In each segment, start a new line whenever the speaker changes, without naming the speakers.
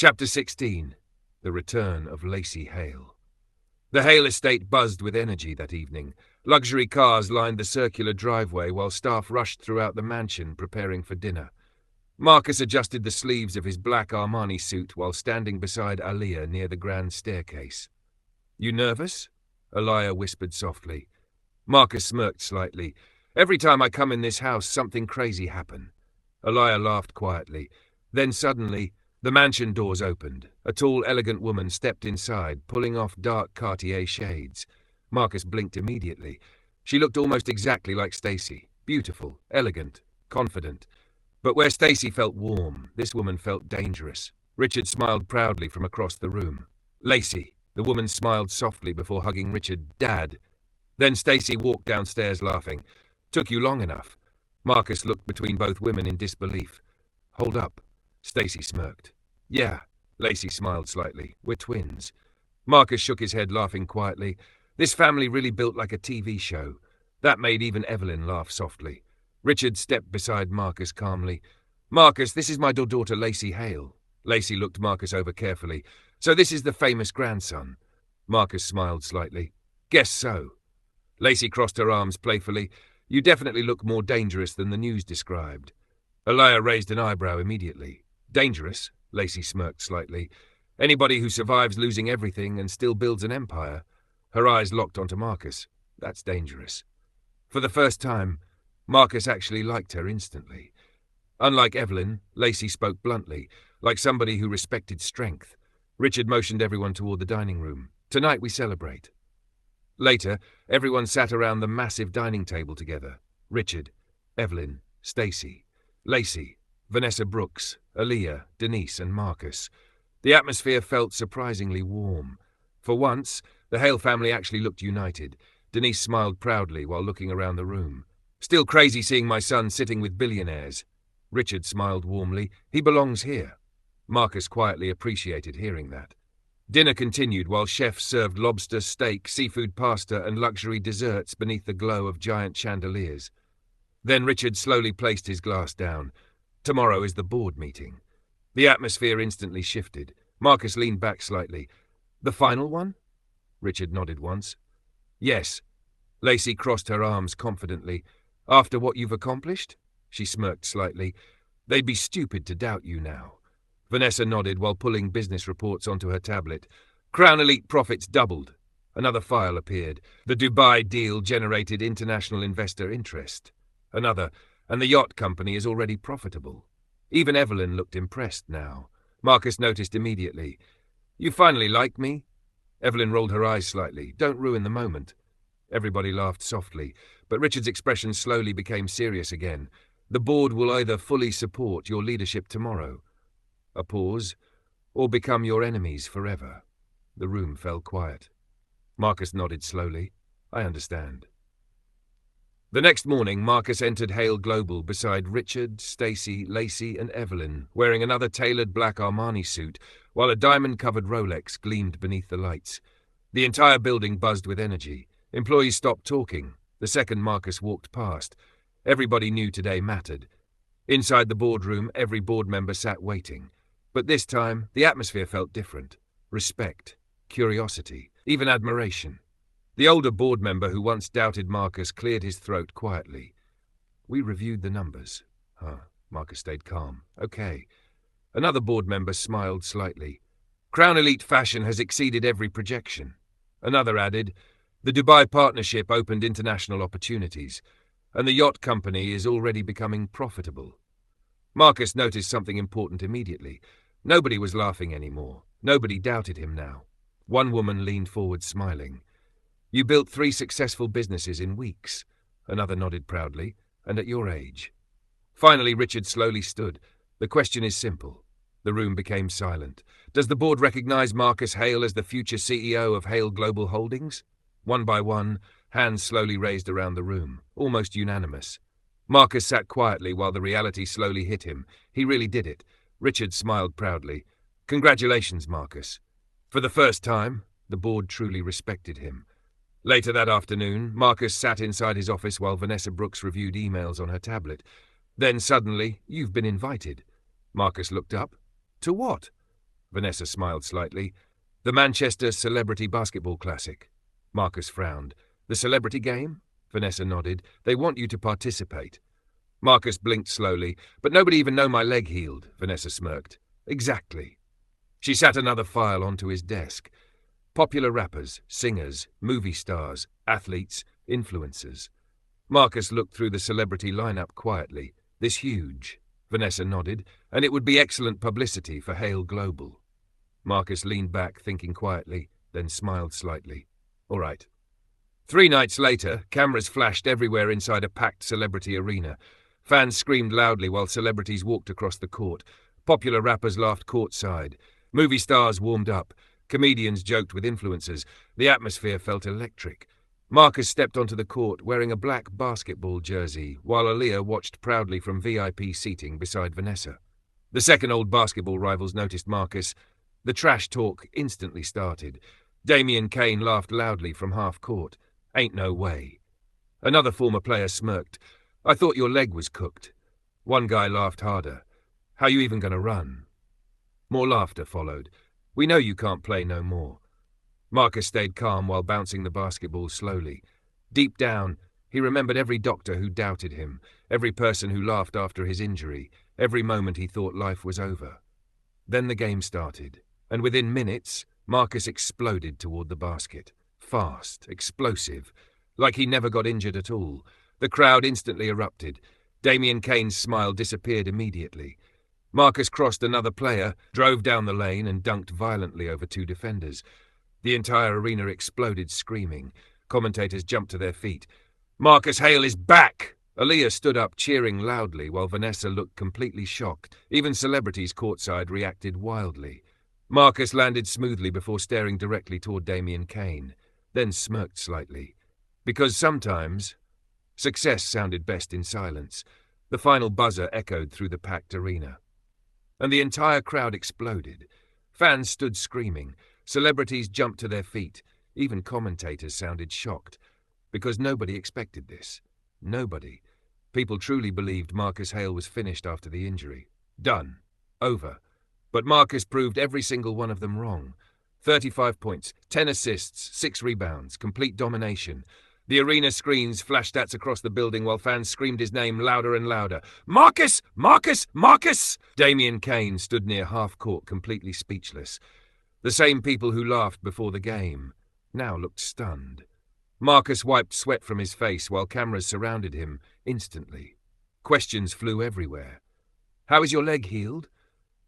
Chapter 16. The Return of Lacey Hale. The Hale estate buzzed with energy that evening. Luxury cars lined the circular driveway while staff rushed throughout the mansion preparing for dinner. Marcus adjusted the sleeves of his black Armani suit while standing beside Aliyah near the grand staircase. "You nervous?" Aliyah whispered softly. Marcus smirked slightly. "Every time I come in this house, something crazy happens." Aliyah laughed quietly. Then suddenly, the mansion doors opened. A tall, elegant woman stepped inside, pulling off dark Cartier shades. Marcus blinked immediately. She looked almost exactly like Stacy. Beautiful, elegant, confident. But where Stacy felt warm, this woman felt dangerous. Richard smiled proudly from across the room. "Lacey." The woman smiled softly before hugging Richard. "Dad." Then Stacy walked downstairs laughing. "Took you long enough." Marcus looked between both women in disbelief. "Hold up." Stacy smirked. "Yeah." Lacey smiled slightly. "We're twins." Marcus shook his head, laughing quietly. This family really built like a TV show. That made even Evelyn laugh softly. Richard stepped beside Marcus calmly. "Marcus, this is my daughter Lacey Hale." Lacey looked Marcus over carefully. "So this is the famous grandson." Marcus smiled slightly. "Guess so." Lacey crossed her arms playfully. "You definitely look more dangerous than the news described." Aliyah raised an eyebrow immediately. "Dangerous?" Lacey smirked slightly. "Anybody who survives losing everything and still builds an empire." Her eyes locked onto Marcus. "That's dangerous." For the first time, Marcus actually liked her instantly. Unlike Evelyn, Lacey spoke bluntly, like somebody who respected strength. Richard motioned everyone toward the dining room. "Tonight we celebrate." Later, everyone sat around the massive dining table together. Richard, Evelyn, Stacy, Lacey, Vanessa Brooks, Aliyah, Denise, and Marcus. The atmosphere felt surprisingly warm. For once, the Hale family actually looked united. Denise smiled proudly while looking around the room. "Still crazy seeing my son sitting with billionaires." Richard smiled warmly. "He belongs here." Marcus quietly appreciated hearing that. Dinner continued while chefs served lobster, steak, seafood pasta, and luxury desserts beneath the glow of giant chandeliers. Then Richard slowly placed his glass down. "Tomorrow is the board meeting." The atmosphere instantly shifted. Marcus leaned back slightly. "The final one?" Richard nodded once. "Yes." Lacey crossed her arms confidently. "After what you've accomplished?" She smirked slightly. "They'd be stupid to doubt you now." Vanessa nodded while pulling business reports onto her tablet. "Crown Elite profits doubled." Another file appeared. "The Dubai deal generated international investor interest." Another, "And the yacht company is already profitable." Even Evelyn looked impressed now. Marcus noticed immediately. "You finally like me?" Evelyn rolled her eyes slightly. "Don't ruin the moment." Everybody laughed softly, but Richard's expression slowly became serious again. "The board will either fully support your leadership tomorrow," a pause, "or become your enemies forever." The room fell quiet. Marcus nodded slowly. "I understand." The next morning, Marcus entered Hale Global beside Richard, Stacy, Lacey, and Evelyn, wearing another tailored black Armani suit, while a diamond-covered Rolex gleamed beneath the lights. The entire building buzzed with energy. Employees stopped talking. The second Marcus walked past. Everybody knew today mattered. Inside the boardroom, every board member sat waiting. But this time, the atmosphere felt different. Respect, curiosity, even admiration. The older board member who once doubted Marcus cleared his throat quietly. "We reviewed the numbers." Marcus stayed calm. "Okay." Another board member smiled slightly. "Crown Elite Fashion has exceeded every projection." Another added, "The Dubai partnership opened international opportunities, and the yacht company is already becoming profitable." Marcus noticed something important immediately. Nobody was laughing anymore. Nobody doubted him now. One woman leaned forward smiling. "You built 3 successful businesses in weeks." Another nodded proudly. "And at your age." Finally, Richard slowly stood. "The question is simple." The room became silent. "Does the board recognize Marcus Hale as the future CEO of Hale Global Holdings?" One by one, hands slowly raised around the room, almost unanimous. Marcus sat quietly while the reality slowly hit him. He really did it. Richard smiled proudly. "Congratulations, Marcus." For the first time, the board truly respected him. Later that afternoon, Marcus sat inside his office while Vanessa Brooks reviewed emails on her tablet. Then suddenly, "You've been invited." Marcus looked up. "To what?" Vanessa smiled slightly. The Manchester Celebrity Basketball Classic. Marcus frowned. The celebrity game? Vanessa nodded. They want you to participate. Marcus blinked slowly. But nobody even know my leg healed, Vanessa smirked. Exactly. She sat another file onto his desk. Popular rappers, singers, movie stars, athletes, influencers. Marcus looked through the celebrity lineup quietly. This huge. Vanessa nodded, and it would be excellent publicity for Hale Global. Marcus leaned back, thinking quietly, then smiled slightly. All right. 3 nights later, cameras flashed everywhere inside a packed celebrity arena. Fans screamed loudly while celebrities walked across the court. Popular rappers laughed courtside. Movie stars warmed up. Comedians joked with influencers. The atmosphere felt electric. Marcus stepped onto the court wearing a black basketball jersey, while Aaliyah watched proudly from VIP seating beside Vanessa. The second-old basketball rivals noticed Marcus. The trash talk instantly started. Damien Kane laughed loudly from half-court. Ain't no way. Another former player smirked. I thought your leg was cooked. One guy laughed harder. How you even gonna run? More laughter followed. We know you can't play no more. Marcus stayed calm while bouncing the basketball slowly. Deep down, he remembered every doctor who doubted him, every person who laughed after his injury, every moment he thought life was over. Then the game started, and within minutes, Marcus exploded toward the basket. Fast, explosive, like he never got injured at all. The crowd instantly erupted. Damien Kane's smile disappeared immediately. Marcus crossed another player, drove down the lane, and dunked violently over 2 defenders. The entire arena exploded, screaming. Commentators jumped to their feet. Marcus Hale is back! Aaliyah stood up, cheering loudly, while Vanessa looked completely shocked. Even celebrities courtside reacted wildly. Marcus landed smoothly before staring directly toward Damien Kane, then smirked slightly. Because sometimes, success sounded best in silence. The final buzzer echoed through the packed arena. And the entire crowd exploded. Fans stood screaming. Celebrities jumped to their feet. Even commentators sounded shocked. Because nobody expected this. Nobody. People truly believed Marcus Hale was finished after the injury. Done. Over. But Marcus proved every single one of them wrong. 35 points, 10 assists, 6 rebounds, complete domination. The arena screens flashed stats across the building while fans screamed his name louder and louder. Marcus! Marcus! Marcus! Damien Kane stood near half-court, completely speechless. The same people who laughed before the game now looked stunned. Marcus wiped sweat from his face while cameras surrounded him instantly. Questions flew everywhere. How is your leg healed?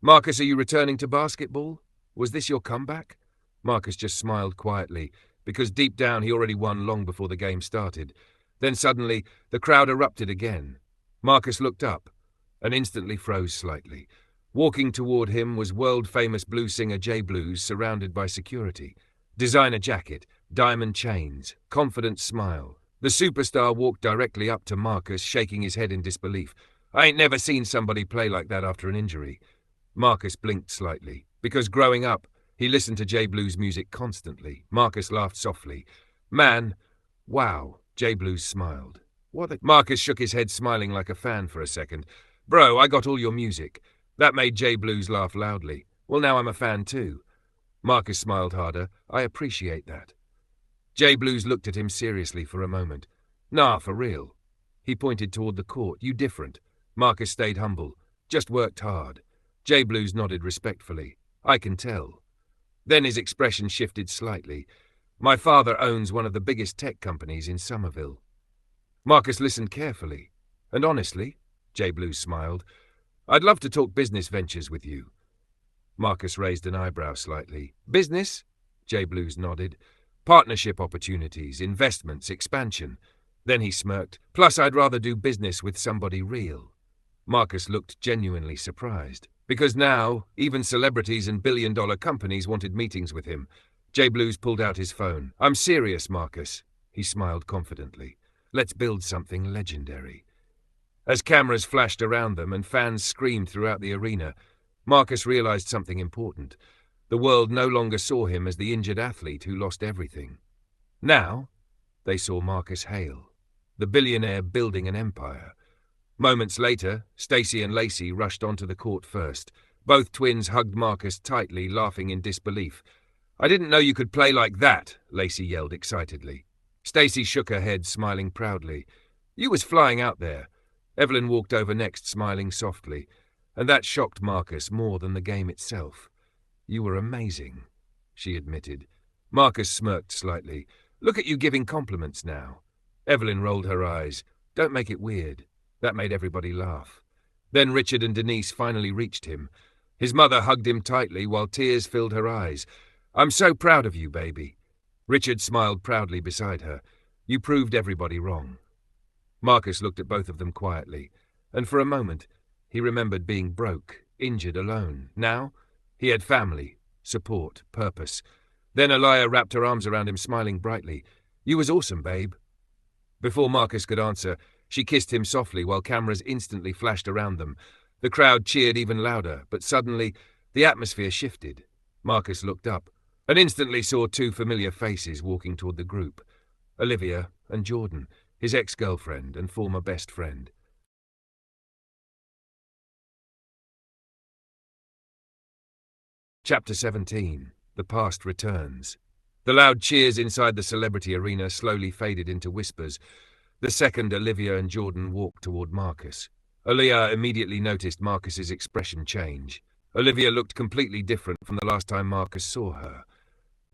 Marcus, are you returning to basketball? Was this your comeback? Marcus just smiled quietly, because deep down he already won long before the game started. Then suddenly, the crowd erupted again. Marcus looked up, and instantly froze slightly. Walking toward him was world-famous blues singer J Blues, surrounded by security. Designer jacket, diamond chains, confident smile. The superstar walked directly up to Marcus, shaking his head in disbelief. I ain't never seen somebody play like that after an injury. Marcus blinked slightly, because growing up, he listened to J Blues music constantly. Marcus laughed softly. Man, wow, J Blues smiled. What the... Marcus shook his head, smiling like a fan for a second. Bro, I got all your music. That made J Blues laugh loudly. Well, now I'm a fan too. Marcus smiled harder. I appreciate that. J Blues looked at him seriously for a moment. Nah, for real. He pointed toward the court. You different. Marcus stayed humble. Just worked hard. J Blues nodded respectfully. I can tell. Then his expression shifted slightly. My father owns one of the biggest tech companies in Somerville. Marcus listened carefully. And honestly, J Blues smiled, I'd love to talk business ventures with you. Marcus raised an eyebrow slightly. Business? J Blues nodded. Partnership opportunities, investments, expansion. Then he smirked. Plus, I'd rather do business with somebody real. Marcus looked genuinely surprised. Because now, even celebrities and billion-dollar companies wanted meetings with him. J Blues pulled out his phone. I'm serious, Marcus. He smiled confidently. Let's build something legendary. As cameras flashed around them and fans screamed throughout the arena, Marcus realized something important. The world no longer saw him as the injured athlete who lost everything. Now, they saw Marcus Hale, the billionaire building an empire. Moments later, Stacy and Lacey rushed onto the court first. Both twins hugged Marcus tightly, laughing in disbelief. "I didn't know you could play like that," Lacey yelled excitedly. Stacy shook her head, smiling proudly. "You was flying out there." Evelyn walked over next, smiling softly, and that shocked Marcus more than the game itself. "You were amazing," she admitted. Marcus smirked slightly. "Look at you giving compliments now." Evelyn rolled her eyes. "Don't make it weird." That made everybody laugh. Then Richard and Denise finally reached him. His mother hugged him tightly while tears filled her eyes. "I'm so proud of you, baby." Richard smiled proudly beside her. "You proved everybody wrong." Marcus looked at both of them quietly, and for a moment he remembered being broke, injured, alone. Now he had family, support, purpose. Then Aliyah wrapped her arms around him, smiling brightly. "You was awesome, babe." Before Marcus could answer, she kissed him softly while cameras instantly flashed around them. The crowd cheered even louder, but suddenly the atmosphere shifted. Marcus looked up and instantly saw two familiar faces walking toward the group. Olivia and Jordan, his ex-girlfriend and former best friend. Chapter 17. The Past Returns. The loud cheers inside the celebrity arena slowly faded into whispers. The second Olivia and Jordan walked toward Marcus. Aliyah immediately noticed Marcus's expression change. Olivia looked completely different from the last time Marcus saw her.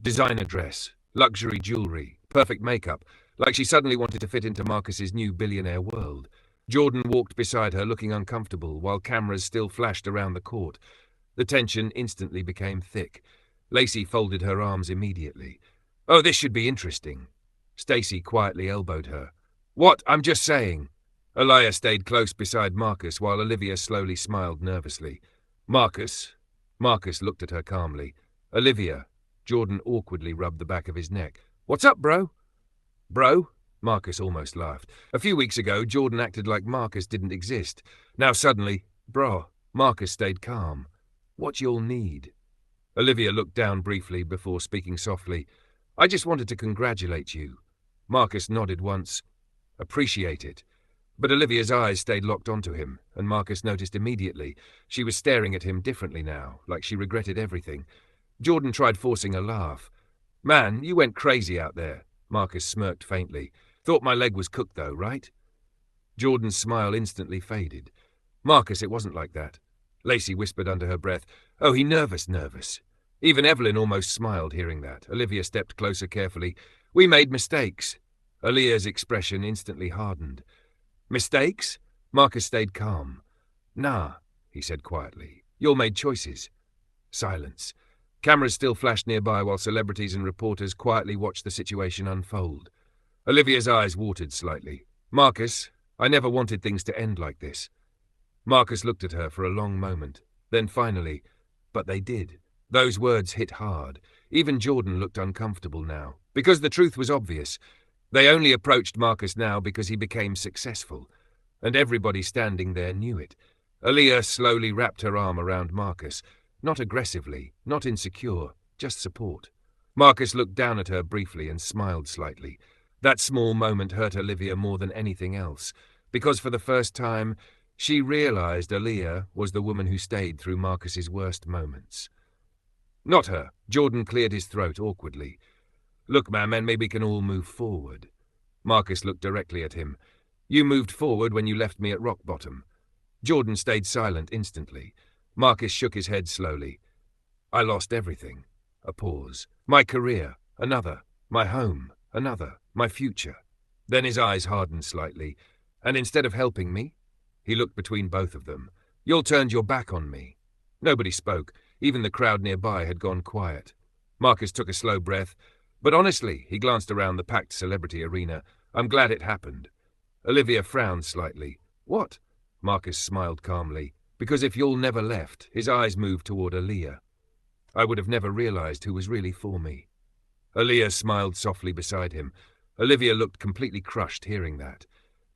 Designer dress, luxury jewelry, perfect makeup, like she suddenly wanted to fit into Marcus's new billionaire world. Jordan walked beside her, looking uncomfortable, while cameras still flashed around the court. The tension instantly became thick. Lacey folded her arms immediately. "Oh, this should be interesting." Stacy quietly elbowed her. "What? I'm just saying." Aliyah stayed close beside Marcus while Olivia slowly smiled nervously. "Marcus?" Marcus looked at her calmly. "Olivia." Jordan awkwardly rubbed the back of his neck. "What's up, bro?" "Bro?" Marcus almost laughed. A few weeks ago, Jordan acted like Marcus didn't exist. Now suddenly, bro. Marcus stayed calm. "What you'll need?" Olivia looked down briefly before speaking softly. "I just wanted to congratulate you." Marcus nodded once. "Appreciate it." But Olivia's eyes stayed locked onto him, and Marcus noticed immediately. She was staring at him differently now, like she regretted everything. Jordan tried forcing a laugh. "Man, you went crazy out there." Marcus smirked faintly. "Thought my leg was cooked though, right?" Jordan's smile instantly faded. "Marcus, it wasn't like that." Lacey whispered under her breath. "Oh, he nervous." Even Evelyn almost smiled hearing that. Olivia stepped closer carefully. "We made mistakes." Aliyah's expression instantly hardened. "Mistakes?" Marcus stayed calm. "Nah," he said quietly. "You all made choices." Silence. Cameras still flashed nearby while celebrities and reporters quietly watched the situation unfold. Olivia's eyes watered slightly. "Marcus, I never wanted things to end like this." Marcus looked at her for a long moment. Then finally, "But they did." Those words hit hard. Even Jordan looked uncomfortable now, because the truth was obvious. They only approached Marcus now because he became successful, and everybody standing there knew it. Aliyah slowly wrapped her arm around Marcus, not aggressively, not insecure, just support. Marcus looked down at her briefly and smiled slightly. That small moment hurt Olivia more than anything else, because for the first time, she realized Aliyah was the woman who stayed through Marcus's worst moments. "Not her." Jordan cleared his throat awkwardly. "Look, man, maybe we can all move forward." Marcus looked directly at him. "You moved forward when you left me at rock bottom." Jordan stayed silent instantly. Marcus shook his head slowly. "I lost everything." A pause. "My career, another. My home, another. My future." Then his eyes hardened slightly. "And instead of helping me?" He looked between both of them. "You turned your back on me." Nobody spoke. Even the crowd nearby had gone quiet. Marcus took a slow breath. "But honestly," he glanced around the packed celebrity arena, "I'm glad it happened." Olivia frowned slightly. "What?" Marcus smiled calmly. "Because if y'all never left," his eyes moved toward Aliyah, "I would have never realized who was really for me." Aliyah smiled softly beside him. Olivia looked completely crushed hearing that.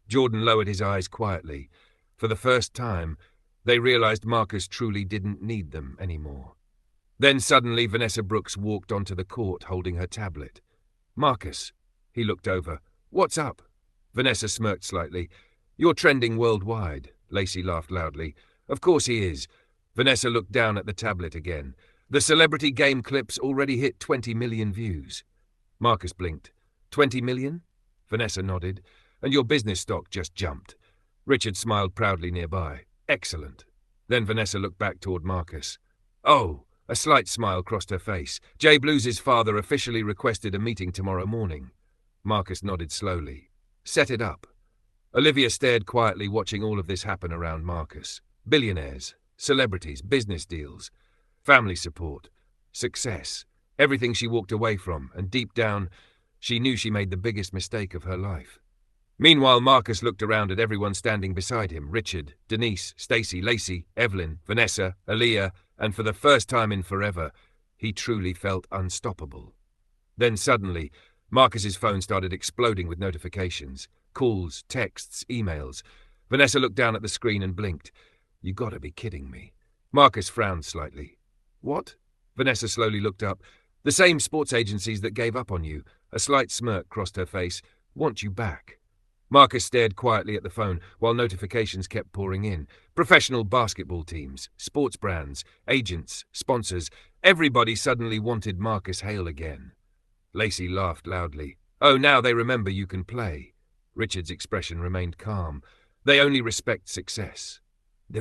Jordan lowered his eyes quietly. For the first time, they realized Marcus truly didn't need them anymore. Then suddenly Vanessa Brooks walked onto the court holding her tablet. "Marcus." He looked over. "What's up?" Vanessa smirked slightly. "You're trending worldwide." Lacey laughed loudly. "Of course he is. Vanessa looked down at the tablet again. The celebrity game clips already hit 20 million views. Marcus blinked. 20 million? Vanessa nodded. And your business stock just jumped. Richard smiled proudly nearby. Excellent. Then Vanessa looked back toward Marcus. Oh, a slight smile crossed her face. Jay Blues' father officially requested a meeting tomorrow morning. Marcus nodded slowly. Set it up. Olivia stared quietly, watching all of this happen around Marcus. Billionaires, celebrities, business deals, family support, success, everything she walked away from, and deep down, she knew she made the biggest mistake of her life. Meanwhile, Marcus looked around at everyone standing beside him. Richard, Denise, Stacy, Lacey, Evelyn, Vanessa, Aaliyah, and for the first time in forever, he truly felt unstoppable. Then suddenly, Marcus's phone started exploding with notifications. Calls, texts, emails. Vanessa looked down at the screen and blinked. You gotta be kidding me. Marcus frowned slightly. What? Vanessa slowly looked up. The same sports agencies that gave up on you. A slight smirk crossed her face. Want you back. Marcus stared quietly at the phone while notifications kept pouring in. Professional basketball teams, sports brands, agents, sponsors. Everybody suddenly wanted Marcus Hale again. Lacey laughed loudly. Oh, now they remember you can play. Richard's expression remained calm. They only respect success.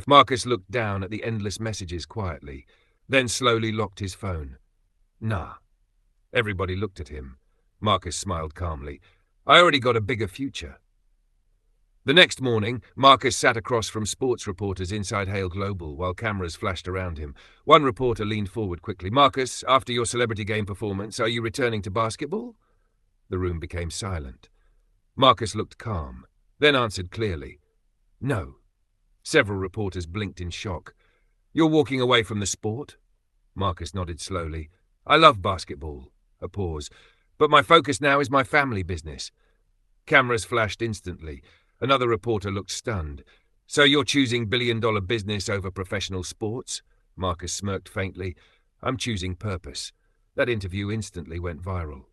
Marcus looked down at the endless messages quietly, then slowly locked his phone. Nah. Everybody looked at him. Marcus smiled calmly. I already got a bigger future. The next morning, Marcus sat across from sports reporters inside Hale Global while cameras flashed around him. One reporter leaned forward quickly. Marcus, after your celebrity game performance, are you returning to basketball? The room became silent. Marcus looked calm, then answered clearly. No. Several reporters blinked in shock. You're walking away from the sport? Marcus nodded slowly. I love basketball. A pause. But my focus now is my family business. Cameras flashed instantly. Another reporter looked stunned. So you're choosing billion-dollar business over professional sports? Marcus smirked faintly. I'm choosing purpose. That interview instantly went viral.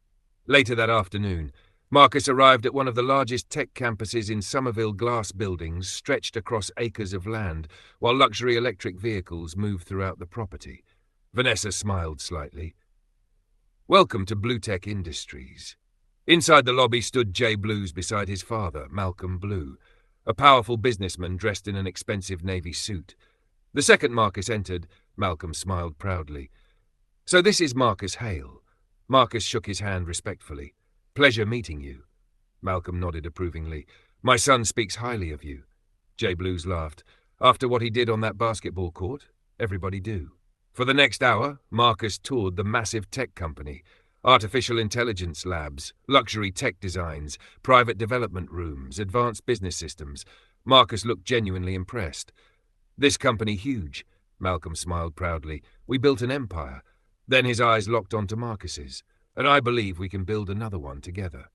Later that afternoon, Marcus arrived at one of the largest tech campuses in Somerville. Glass buildings stretched across acres of land, while luxury electric vehicles moved throughout the property. Vanessa smiled slightly. Welcome to Blue Tech Industries. Inside the lobby stood Jay Blues beside his father, Malcolm Blue, a powerful businessman dressed in an expensive navy suit. The second Marcus entered, Malcolm smiled proudly. So this is Marcus Hale. Marcus shook his hand respectfully. Pleasure meeting you. Malcolm nodded approvingly. My son speaks highly of you. Jay Blues laughed. After what he did on that basketball court, everybody do. For the next hour, Marcus toured the massive tech company. Artificial intelligence labs, luxury tech designs, private development rooms, advanced business systems. Marcus looked genuinely impressed. This company huge. Malcolm smiled proudly. We built an empire. Then his eyes locked onto Marcus's. And I believe we can build another one together.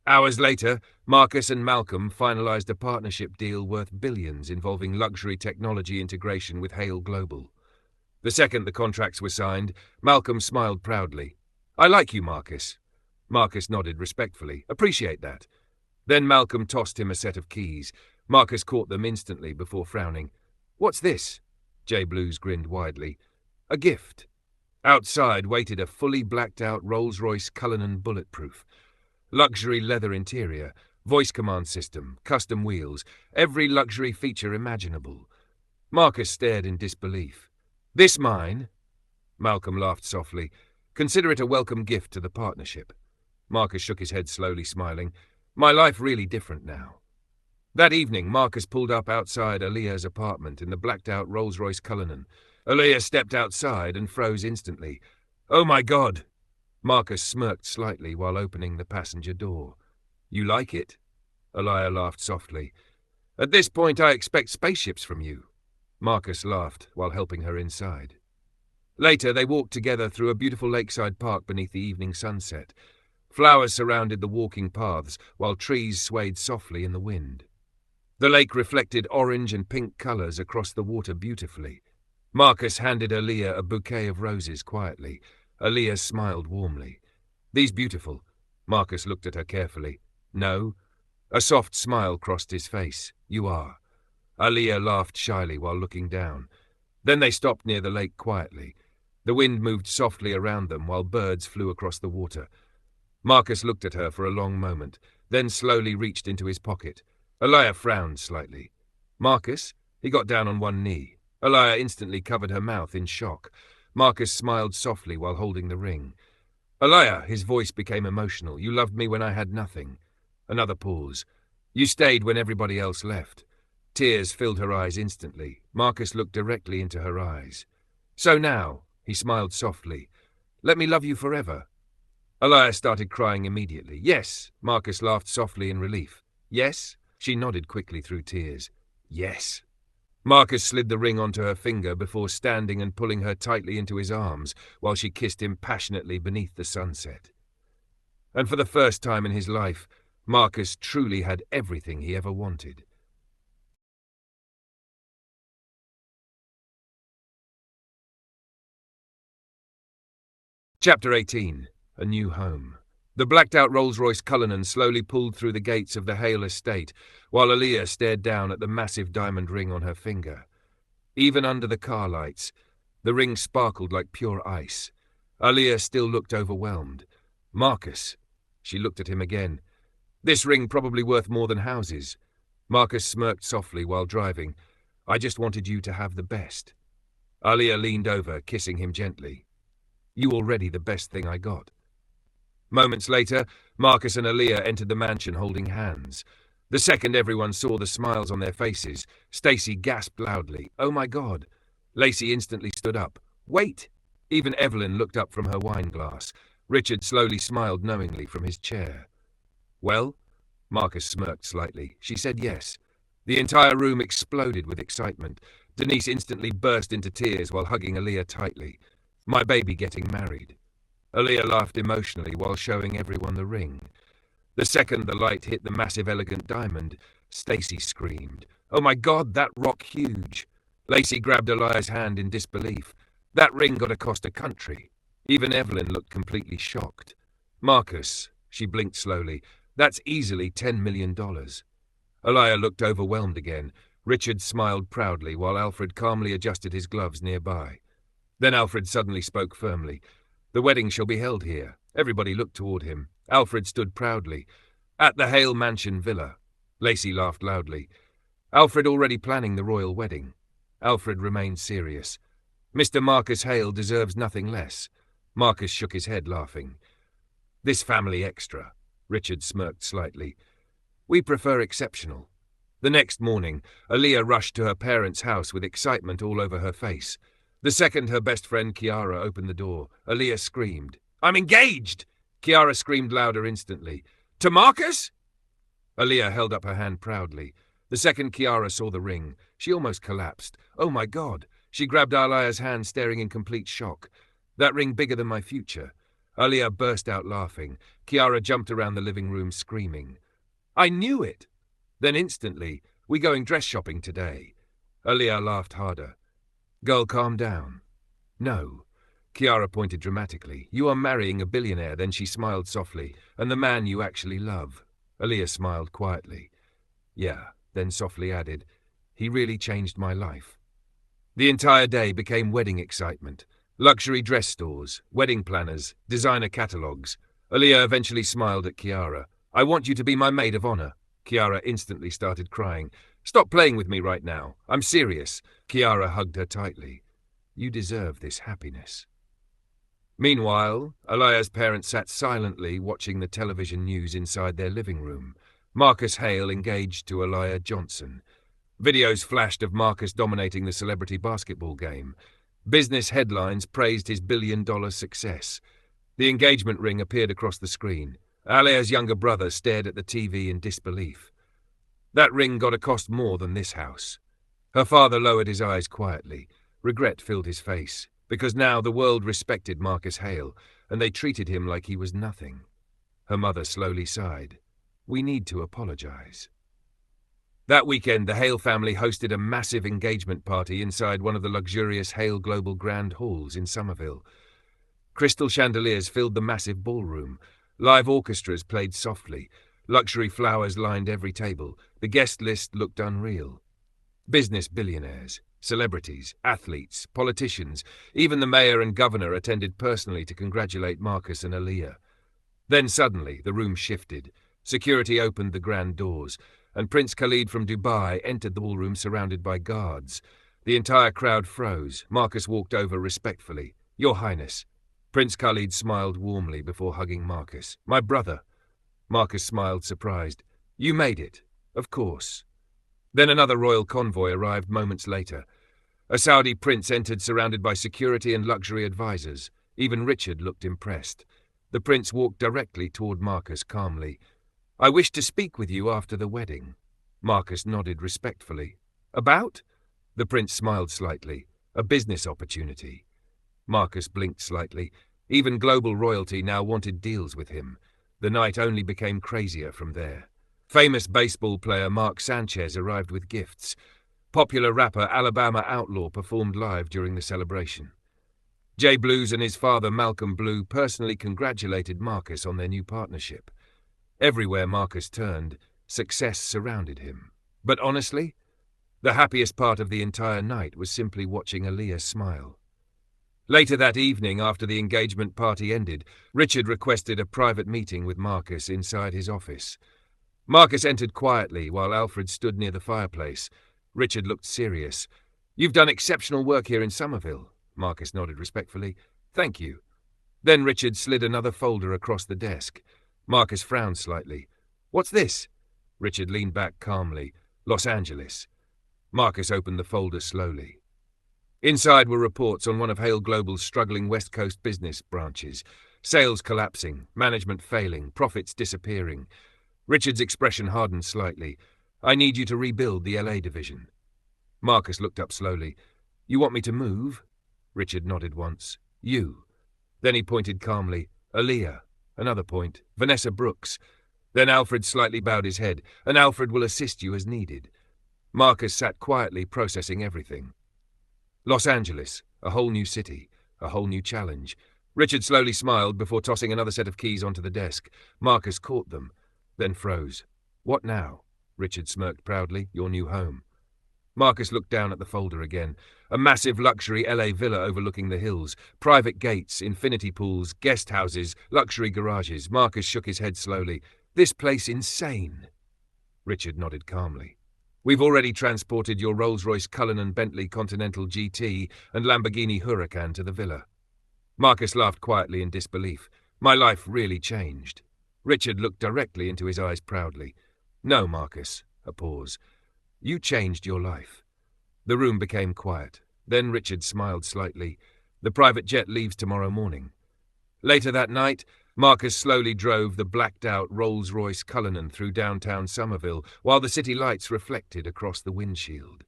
Hours later, Marcus and Malcolm finalized a partnership deal worth billions involving luxury technology integration with Hale Global. The second the contracts were signed, Malcolm smiled proudly. I like you, Marcus. Marcus nodded respectfully. Appreciate that. Then Malcolm tossed him a set of keys. Marcus caught them instantly before frowning. What's this? Jay Blues grinned widely. A gift. Outside waited a fully blacked-out Rolls-Royce Cullinan Bulletproof. Luxury leather interior, voice command system, custom wheels, every luxury feature imaginable. Marcus stared in disbelief. This mine? Malcolm laughed softly. Consider it a welcome gift to the partnership. Marcus shook his head slowly, smiling. My life really different now. That evening, Marcus pulled up outside Aaliyah's apartment in the blacked-out Rolls-Royce Cullinan. Aaliyah stepped outside and froze instantly. Oh my God! Marcus smirked slightly while opening the passenger door. You like it? Aaliyah laughed softly. At this point, I expect spaceships from you. Marcus laughed while helping her inside. Later, they walked together through a beautiful lakeside park beneath the evening sunset. Flowers surrounded the walking paths, while trees swayed softly in the wind. The lake reflected orange and pink colors across the water beautifully. Marcus handed Aaliyah a bouquet of roses quietly. Aaliyah smiled warmly. These beautiful. Marcus looked at her carefully. No. A soft smile crossed his face. You are. Aaliyah laughed shyly while looking down. Then they stopped near the lake quietly. The wind moved softly around them while birds flew across the water. Marcus looked at her for a long moment, then slowly reached into his pocket. Aliyah frowned slightly. Marcus? He got down on one knee. Aliyah instantly covered her mouth in shock. Marcus smiled softly while holding the ring. Aliyah, his voice became emotional. You loved me when I had nothing. Another pause. You stayed when everybody else left. Tears filled her eyes instantly. Marcus looked directly into her eyes. So now, he smiled softly, let me love you forever. Aliyah started crying immediately. Yes, Marcus laughed softly in relief. Yes? She nodded quickly through tears. Yes. Marcus slid the ring onto her finger before standing and pulling her tightly into his arms while she kissed him passionately beneath the sunset. And for the first time in his life, Marcus truly had everything he ever wanted. Chapter 18. A New Home. The blacked-out Rolls-Royce Cullinan slowly pulled through the gates of the Hale estate, while Aliyah stared down at the massive diamond ring on her finger. Even under the car lights, the ring sparkled like pure ice. Aliyah still looked overwhelmed. Marcus. She looked at him again. This ring probably worth more than houses. Marcus smirked softly while driving. I just wanted you to have the best. Aliyah leaned over, kissing him gently. You already the best thing I got. Moments later, Marcus and Aliyah entered the mansion holding hands. The second everyone saw the smiles on their faces, Stacy gasped loudly, "Oh my God!" Lacey instantly stood up. "Wait!" Even Evelyn looked up from her wine glass. Richard slowly smiled knowingly from his chair. Well? Marcus smirked slightly. She said yes. The entire room exploded with excitement. Denise instantly burst into tears while hugging Aliyah tightly. My baby getting married. Aliyah laughed emotionally while showing everyone the ring. The second the light hit the massive elegant diamond, Stacy screamed, "Oh my God, that rock huge!" Lacey grabbed Aliyah's hand in disbelief. That ring gotta cost a country. Even Evelyn looked completely shocked. Marcus, she blinked slowly, that's easily $10 million. Aliyah looked overwhelmed again. Richard smiled proudly while Alfred calmly adjusted his gloves nearby. Then Alfred suddenly spoke firmly. The wedding shall be held here. Everybody looked toward him. Alfred stood proudly. At the Hale Mansion Villa. Lacey laughed loudly. Alfred already planning the royal wedding. Alfred remained serious. Mr. Marcus Hale deserves nothing less. Marcus shook his head, laughing. This family extra. Richard smirked slightly. We prefer exceptional. The next morning, Aliyah rushed to her parents' house with excitement all over her face. The second her best friend Kiara opened the door, Aliyah screamed, "I'm engaged!" Kiara screamed louder instantly. "To Marcus?" Aliyah held up her hand proudly. The second Kiara saw the ring, she almost collapsed. "Oh my God!" She grabbed Aliyah's hand, staring in complete shock. "That ring bigger than my future." Aliyah burst out laughing. Kiara jumped around the living room screaming. "I knew it!" Then instantly, "We going dress shopping today." Aliyah laughed harder. "Girl, calm down." "No." Kiara pointed dramatically. "You are marrying a billionaire." Then she smiled softly. "And the man you actually love." Aliyah smiled quietly. "Yeah," then softly added, "He really changed my life." The entire day became wedding excitement. Luxury dress stores, wedding planners, designer catalogues. Aliyah eventually smiled at Kiara. "I want you to be my maid of honor." Kiara instantly started crying. "Stop playing with me right now. I'm serious." Kiara hugged her tightly. "You deserve this happiness." Meanwhile, Aliyah's parents sat silently watching the television news inside their living room. Marcus Hale engaged to Aliyah Johnson. Videos flashed of Marcus dominating the celebrity basketball game. Business headlines praised his billion-dollar success. The engagement ring appeared across the screen. Aliyah's younger brother stared at the TV in disbelief. That ring gotta cost more than this house. Her father lowered his eyes quietly. Regret filled his face, because now the world respected Marcus Hale, and they treated him like he was nothing. Her mother slowly sighed. "We need to apologize." That weekend, the Hale family hosted a massive engagement party inside one of the luxurious Hale Global Grand Halls in Somerville. Crystal chandeliers filled the massive ballroom. Live orchestras played softly. Luxury flowers lined every table. The guest list looked unreal. Business billionaires, Celebrities, athletes, politicians, even the mayor and governor attended personally to congratulate Marcus and Aaliyah. Then suddenly, the room shifted. Security opened the grand doors, and Prince Khalid from Dubai entered the ballroom surrounded by guards. The entire crowd froze. Marcus walked over respectfully. "Your Highness." Prince Khalid smiled warmly before hugging Marcus. "My brother." Marcus smiled, surprised. "You made it." "Of course." Then another royal convoy arrived moments later. A Saudi prince entered surrounded by security and luxury advisors. Even Richard looked impressed. The prince walked directly toward Marcus calmly. "I wish to speak with you after the wedding." Marcus nodded respectfully. "About?" The prince smiled slightly. "A business opportunity." Marcus blinked slightly. Even global royalty now wanted deals with him. The night only became crazier from there. Famous baseball player Mark Sanchez arrived with gifts. Popular rapper Alabama Outlaw performed live during the celebration. Jay Blues and his father Malcolm Blue personally congratulated Marcus on their new partnership. Everywhere Marcus turned, success surrounded him. But honestly, the happiest part of the entire night was simply watching Aaliyah smile. Later that evening, after the engagement party ended, Richard requested a private meeting with Marcus inside his office. Marcus entered quietly while Alfred stood near the fireplace. Richard looked serious. "You've done exceptional work here in Somerville." Marcus nodded respectfully. "Thank you." Then Richard slid another folder across the desk. Marcus frowned slightly. "What's this?" Richard leaned back calmly. "Los Angeles." Marcus opened the folder slowly. Inside were reports on one of Hale Global's struggling West Coast business branches. Sales collapsing, management failing, profits disappearing. Richard's expression hardened slightly. "I need you to rebuild the LA division." Marcus looked up slowly. "You want me to move?" Richard nodded once. "You." Then he pointed calmly. "Aaliyah." Another point. "Vanessa Brooks." Then Alfred slightly bowed his head. "And Alfred will assist you as needed." Marcus sat quietly, processing everything. Los Angeles, a whole new city, a whole new challenge. Richard slowly smiled before tossing another set of keys onto the desk. Marcus caught them, then froze. "What now?" Richard smirked proudly. "Your new home." Marcus looked down at the folder again. A massive luxury LA villa overlooking the hills. Private gates, infinity pools, guest houses, luxury garages. Marcus shook his head slowly. "This place insane." Richard nodded calmly. "We've already transported your Rolls-Royce Cullinan Bentley Continental GT and Lamborghini Huracan to the villa." Marcus laughed quietly in disbelief. "My life really changed." Richard looked directly into his eyes proudly. "No, Marcus." A pause. "You changed your life." The room became quiet. Then Richard smiled slightly. "The private jet leaves tomorrow morning." Later that night, Marcus slowly drove the blacked-out Rolls-Royce Cullinan through downtown Somerville while the city lights reflected across the windshield.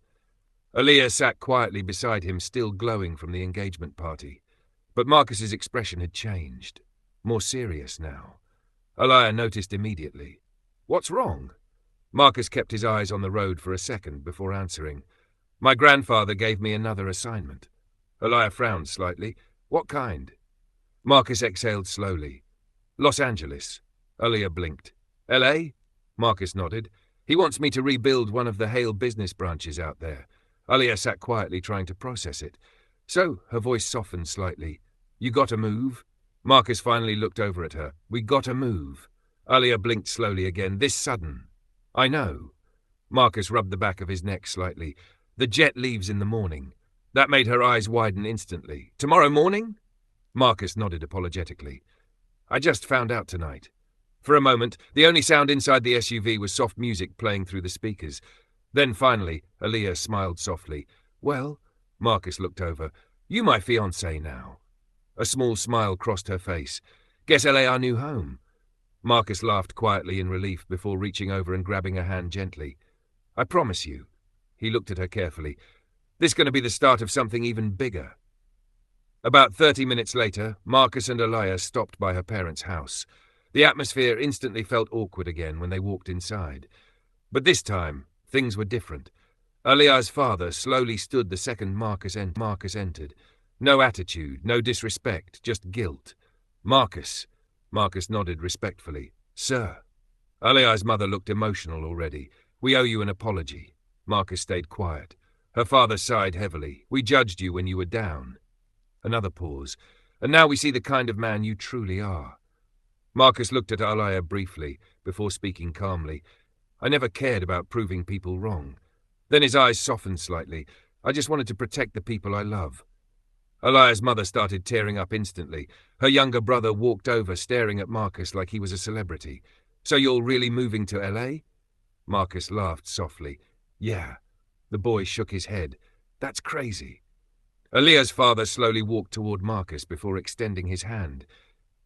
Aaliyah sat quietly beside him, still glowing from the engagement party. But Marcus's expression had changed. More serious now. Aaliyah noticed immediately. "What's wrong?" Marcus kept his eyes on the road for a second before answering. "My grandfather gave me another assignment." Aaliyah frowned slightly. "What kind?" Marcus exhaled slowly. "Los Angeles." Aaliyah blinked. "LA?" Marcus nodded. "He wants me to rebuild one of the Hale business branches out there." Aaliyah sat quietly, trying to process it. "So," her voice softened slightly, "you gotta move?" Marcus finally looked over at her. "We gotta move." Aaliyah blinked slowly again. "This sudden?" "I know." Marcus rubbed the back of his neck slightly. "The jet leaves in the morning." That made her eyes widen instantly. "Tomorrow morning?" Marcus nodded apologetically. "I just found out tonight." For a moment, the only sound inside the SUV was soft music playing through the speakers. Then finally, Aaliyah smiled softly. "Well," Marcus looked over, "you my fiancé now." A small smile crossed her face. "Guess LA our new home." Marcus laughed quietly in relief before reaching over and grabbing her hand gently. "I promise you." He looked at her carefully. "This is going to be the start of something even bigger." About 30 minutes later, Marcus and Aaliyah stopped by her parents' house. The atmosphere instantly felt awkward again when they walked inside. But this time, things were different. Aaliyah's father slowly stood the second Marcus entered. No attitude, no disrespect, just guilt. "Marcus." Marcus nodded respectfully. "Sir." Aaliyah's mother looked emotional already. "We owe you an apology." Marcus stayed quiet. Her father sighed heavily. We judged you when you were down. Another pause. And now we see the kind of man you truly are. Marcus looked at Alaya briefly, before speaking calmly. I never cared about proving people wrong. Then his eyes softened slightly. I just wanted to protect the people I love. Alaya's mother started tearing up instantly. Her younger brother walked over, staring at Marcus like he was a celebrity. So you're really moving to LA? Marcus laughed softly. Yeah. The boy shook his head. That's crazy. Aaliyah's father slowly walked toward Marcus before extending his hand.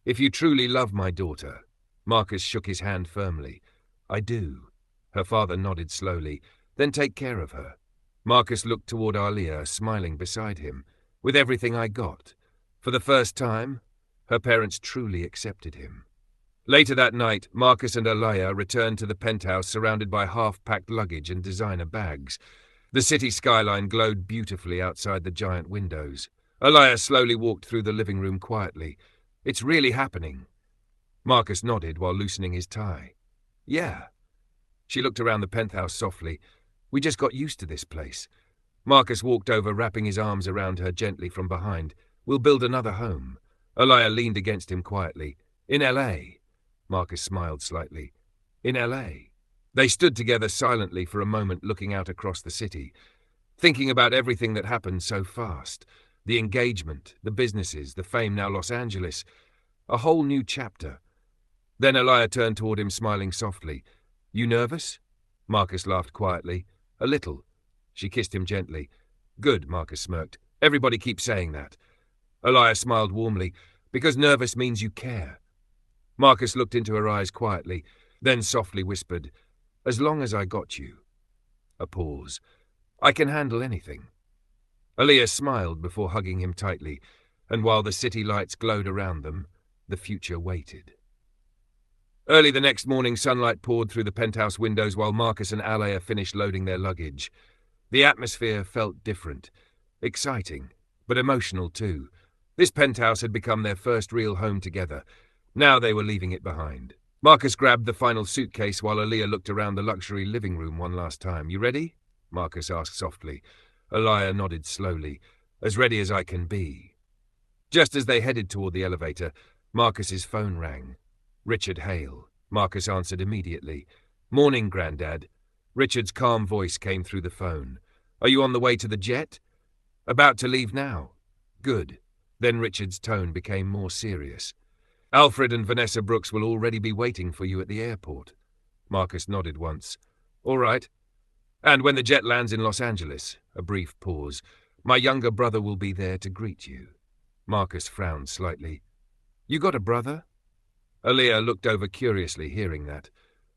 If you truly love my daughter. Marcus shook his hand firmly. I do. Her father nodded slowly. Then take care of her. Marcus looked toward Aaliyah, smiling beside him. With everything I got. For the first time, her parents truly accepted him. Later that night, Marcus and Aaliyah returned to the penthouse surrounded by half-packed luggage and designer bags. The city skyline glowed beautifully outside the giant windows. Aaliyah slowly walked through the living room quietly. It's really happening. Marcus nodded while loosening his tie. Yeah. She looked around the penthouse softly. We just got used to this place. Marcus walked over, wrapping his arms around her gently from behind. We'll build another home. Aaliyah leaned against him quietly. In L.A. Marcus smiled slightly. In L.A. They stood together silently for a moment, looking out across the city, thinking about everything that happened so fast. The engagement, the businesses, the fame, now Los Angeles. A whole new chapter. Then Aaliyah turned toward him, smiling softly. You nervous? Marcus laughed quietly. A little. She kissed him gently. Good, Marcus smirked. Everybody keeps saying that. Aaliyah smiled warmly. Because nervous means you care. Marcus looked into her eyes quietly, then softly whispered, As long as I got you. A pause. I can handle anything. Aaliyah smiled before hugging him tightly, and while the city lights glowed around them, the future waited. Early the next morning, sunlight poured through the penthouse windows while Marcus and Aaliyah finished loading their luggage. The atmosphere felt different, exciting, but emotional too. This penthouse had become their first real home together. Now they were leaving it behind. Marcus grabbed the final suitcase while Aaliyah looked around the luxury living room one last time. You ready? Marcus asked softly. Aaliyah nodded slowly. As ready as I can be. Just as they headed toward the elevator, Marcus's phone rang. Richard Hale. Marcus answered immediately. Morning, Grandad. Richard's calm voice came through the phone. Are you on the way to the jet? About to leave now. Good. Then Richard's tone became more serious. Alfred and Vanessa Brooks will already be waiting for you at the airport. Marcus nodded once. All right. And when the jet lands in Los Angeles, a brief pause, my younger brother will be there to greet you. Marcus frowned slightly. You got a brother? Aaliyah looked over curiously, hearing that.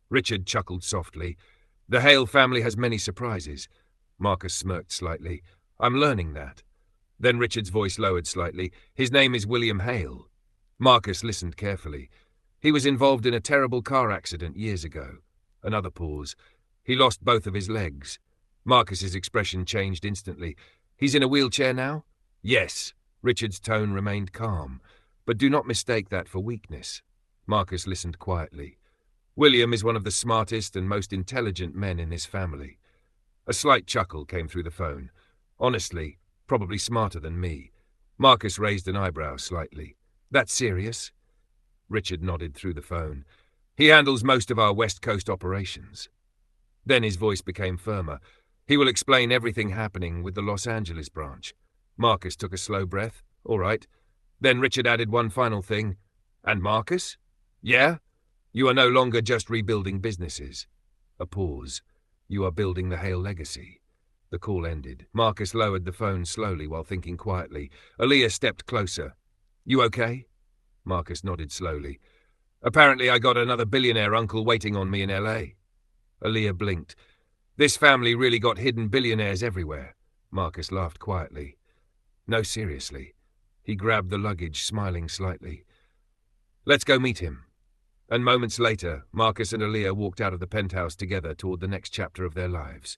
Richard chuckled softly. The Hale family has many surprises. Marcus smirked slightly. I'm learning that. Then Richard's voice lowered slightly. His name is William Hale. Marcus listened carefully. He was involved in a terrible car accident years ago. Another pause. He lost both of his legs. Marcus's expression changed instantly. He's in a wheelchair now? Yes. Richard's tone remained calm. But do not mistake that for weakness. Marcus listened quietly. William is one of the smartest and most intelligent men in his family. A slight chuckle came through the phone. Honestly, probably smarter than me. Marcus raised an eyebrow slightly. That's serious? Richard nodded through the phone. He handles most of our West Coast operations. Then his voice became firmer. He will explain everything happening with the Los Angeles branch. Marcus took a slow breath. All right. Then Richard added one final thing. And Marcus? Yeah? You are no longer just rebuilding businesses. A pause. You are building the Hale legacy. The call ended. Marcus lowered the phone slowly while thinking quietly. Aaliyah stepped closer. You okay? Marcus nodded slowly. Apparently I got another billionaire uncle waiting on me in L.A. Aaliyah blinked. This family really got hidden billionaires everywhere. Marcus laughed quietly. No, seriously. He grabbed the luggage, smiling slightly. Let's go meet him. And moments later, Marcus and Aaliyah walked out of the penthouse together toward the next chapter of their lives.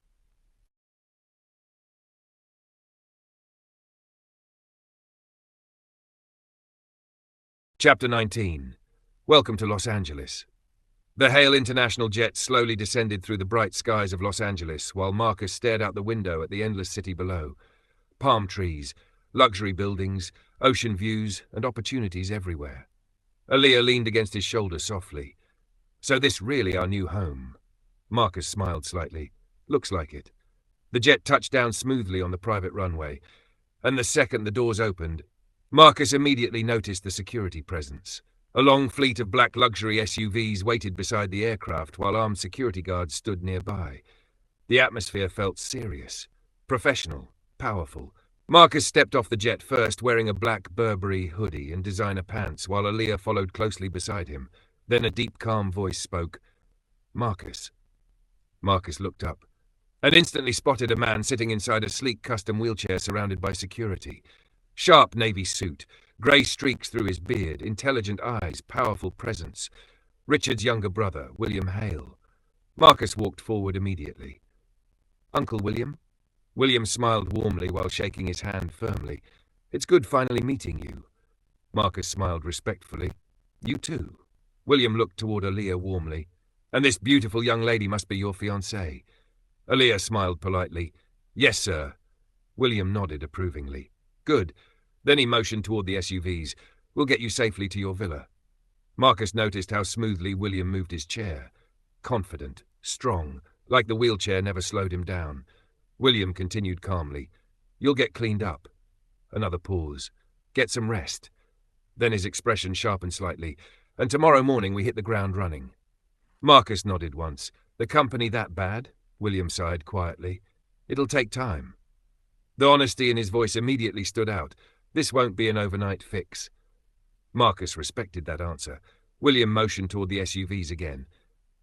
Chapter 19. Welcome to Los Angeles. The Hale International jet slowly descended through the bright skies of Los Angeles while Marcus stared out the window at the endless city below. Palm trees, luxury buildings, ocean views, and opportunities everywhere. Aaliyah leaned against his shoulder softly. "So this really our new home?" Marcus smiled slightly. "Looks like it." The jet touched down smoothly on the private runway, and the second the doors opened, Marcus immediately noticed the security presence. A long fleet of black luxury SUVs waited beside the aircraft while armed security guards stood nearby. The atmosphere felt serious, professional, powerful. Marcus stepped off the jet first, wearing a black Burberry hoodie and designer pants, while Aaliyah followed closely beside him. Then a deep, calm voice spoke. "Marcus." Marcus looked up and instantly spotted a man sitting inside a sleek custom wheelchair surrounded by security. Sharp navy suit, grey streaks through his beard, intelligent eyes, powerful presence. Richard's younger brother, William Hale. Marcus walked forward immediately. "Uncle William?" William smiled warmly while shaking his hand firmly. "It's good finally meeting you." Marcus smiled respectfully. "You too." William looked toward Aaliyah warmly. "And this beautiful young lady must be your fiancée." Aaliyah smiled politely. "Yes, sir." William nodded approvingly. "Good." Then he motioned toward the SUVs. "We'll get you safely to your villa." Marcus noticed how smoothly William moved his chair. Confident, strong, like the wheelchair never slowed him down. William continued calmly. "You'll get cleaned up." Another pause. "Get some rest." Then his expression sharpened slightly. "And tomorrow morning we hit the ground running." Marcus nodded once. "The company that bad?" William sighed quietly. "It'll take time." The honesty in his voice immediately stood out. "This won't be an overnight fix." Marcus respected that answer. William motioned toward the SUVs again.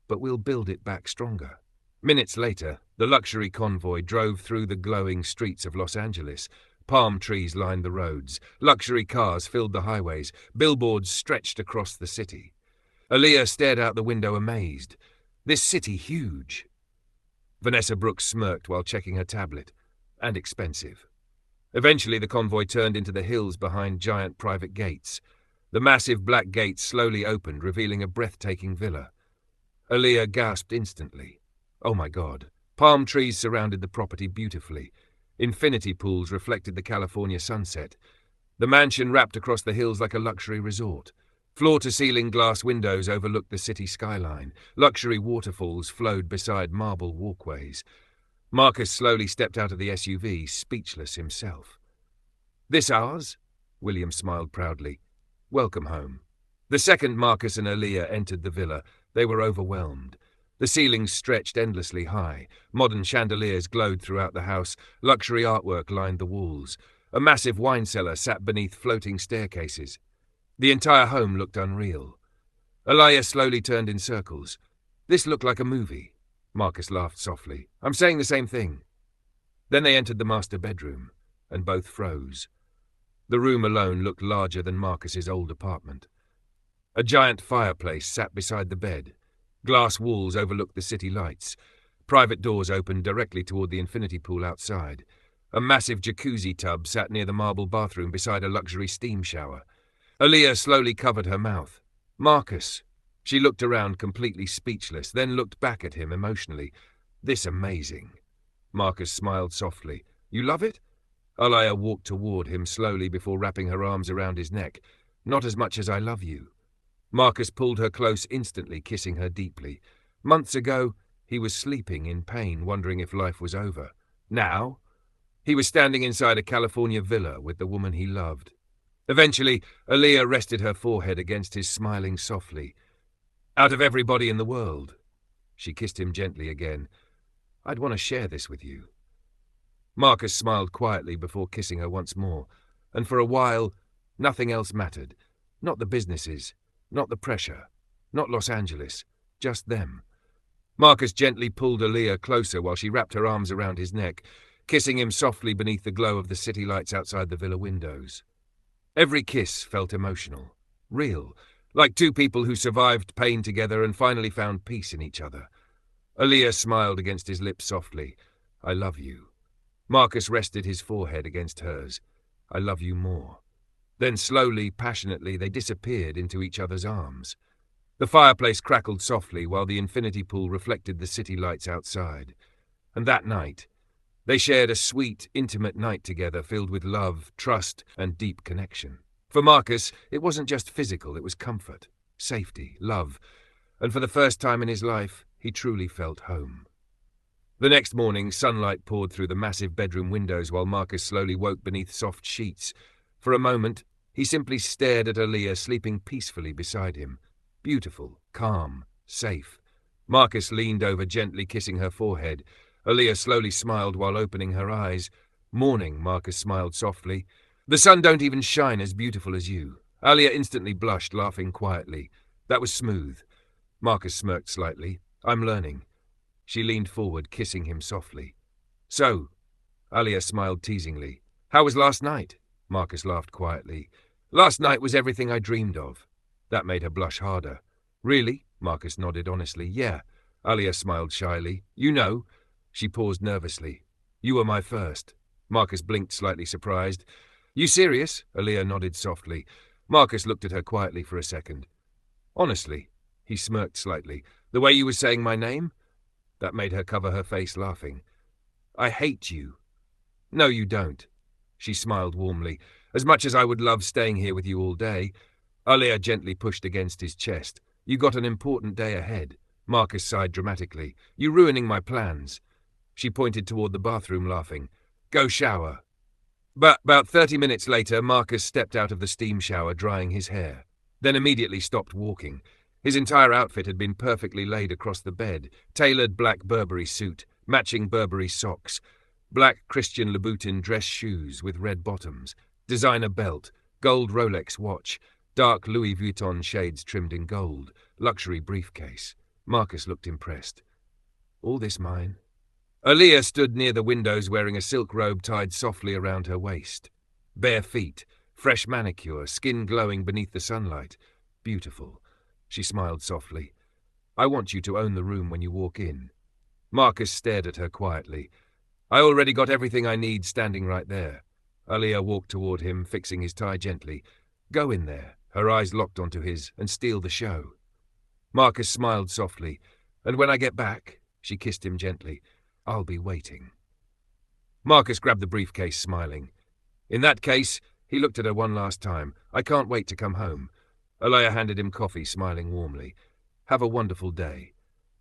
"But we'll build it back stronger." Minutes later, the luxury convoy drove through the glowing streets of Los Angeles. Palm trees lined the roads. Luxury cars filled the highways. Billboards stretched across the city. Aaliyah stared out the window amazed. "This city huge." Vanessa Brooks smirked while checking her tablet. "And expensive." Eventually the convoy turned into the hills behind giant private gates. The massive black gates slowly opened, revealing a breathtaking villa. Aaliyah gasped instantly. Oh my God. Palm trees surrounded the property beautifully. Infinity pools reflected the California sunset. The mansion wrapped across the hills like a luxury resort. Floor-to-ceiling glass windows overlooked the city skyline. Luxury waterfalls flowed beside marble walkways. Marcus slowly stepped out of the SUV, speechless himself. "This ours?" William smiled proudly. "Welcome home." The second Marcus and Aaliyah entered the villa, they were overwhelmed. The ceilings stretched endlessly high. Modern chandeliers glowed throughout the house. Luxury artwork lined the walls. A massive wine cellar sat beneath floating staircases. The entire home looked unreal. Aaliyah slowly turned in circles. "This looked like a movie." Marcus laughed softly. "I'm saying the same thing." Then they entered the master bedroom, and both froze. The room alone looked larger than Marcus's old apartment. A giant fireplace sat beside the bed. Glass walls overlooked the city lights. Private doors opened directly toward the infinity pool outside. A massive jacuzzi tub sat near the marble bathroom beside a luxury steam shower. Aaliyah slowly covered her mouth. "Marcus." She looked around completely speechless, then looked back at him emotionally. "This amazing." Marcus smiled softly. "You love it?" Aaliyah walked toward him slowly before wrapping her arms around his neck. "Not as much as I love you." Marcus pulled her close instantly, kissing her deeply. Months ago, he was sleeping in pain, wondering if life was over. Now, he was standing inside a California villa with the woman he loved. Eventually, Aaliyah rested her forehead against his, smiling softly. "Out of everybody in the world." She kissed him gently again. "I'd want to share this with you." Marcus smiled quietly before kissing her once more, and for a while, nothing else mattered. Not the businesses, not the pressure, not Los Angeles, just them. Marcus gently pulled Aaliyah closer while she wrapped her arms around his neck, kissing him softly beneath the glow of the city lights outside the villa windows. Every kiss felt emotional, real, like two people who survived pain together and finally found peace in each other. Aaliyah smiled against his lips softly. "I love you." Marcus rested his forehead against hers. "I love you more." Then slowly, passionately, they disappeared into each other's arms. The fireplace crackled softly while the infinity pool reflected the city lights outside. And that night, they shared a sweet, intimate night together filled with love, trust, and deep connection. For Marcus, it wasn't just physical, it was comfort, safety, love, and for the first time in his life, he truly felt home. The next morning, sunlight poured through the massive bedroom windows while Marcus slowly woke beneath soft sheets. For a moment, he simply stared at Aaliyah sleeping peacefully beside him. Beautiful, calm, safe. Marcus leaned over, gently kissing her forehead. Aaliyah slowly smiled while opening her eyes. Morning, Marcus smiled softly. The sun don't even shine as beautiful as you. Aaliyah instantly blushed, laughing quietly. That was smooth. Marcus smirked slightly. I'm learning. She leaned forward, kissing him softly. So, Aaliyah smiled teasingly. How was last night? Marcus laughed quietly. Last night was everything I dreamed of. That made her blush harder. Really? Marcus nodded honestly. Yeah. Aaliyah smiled shyly. You know. She paused nervously. You were my first. Marcus blinked, slightly surprised. You serious? Aaliyah nodded softly. Marcus looked at her quietly for a second. Honestly, he smirked slightly. The way you were saying my name? That made her cover her face, laughing. I hate you. No, you don't. She smiled warmly. As much as I would love staying here with you all day. Aaliyah gently pushed against his chest. You got an important day ahead. Marcus sighed dramatically. You're ruining my plans. She pointed toward the bathroom, laughing. Go shower. But about 30 minutes later, Marcus stepped out of the steam shower, drying his hair, then immediately stopped walking. His entire outfit had been perfectly laid across the bed. Tailored black Burberry suit, matching Burberry socks, black Christian Louboutin dress shoes with red bottoms, designer belt, gold Rolex watch, dark Louis Vuitton shades trimmed in gold, luxury briefcase. Marcus looked impressed. All this mine? Aaliyah stood near the windows wearing a silk robe tied softly around her waist. Bare feet, fresh manicure, skin glowing beneath the sunlight. Beautiful. She smiled softly. I want you to own the room when you walk in. Marcus stared at her quietly. I already got everything I need standing right there. Aaliyah walked toward him, fixing his tie gently. Go in there, her eyes locked onto his, and steal the show. Marcus smiled softly. And when I get back, she kissed him gently, I'll be waiting. Marcus grabbed the briefcase, smiling. In that case, he looked at her one last time. I can't wait to come home. Aaliyah handed him coffee, smiling warmly. Have a wonderful day.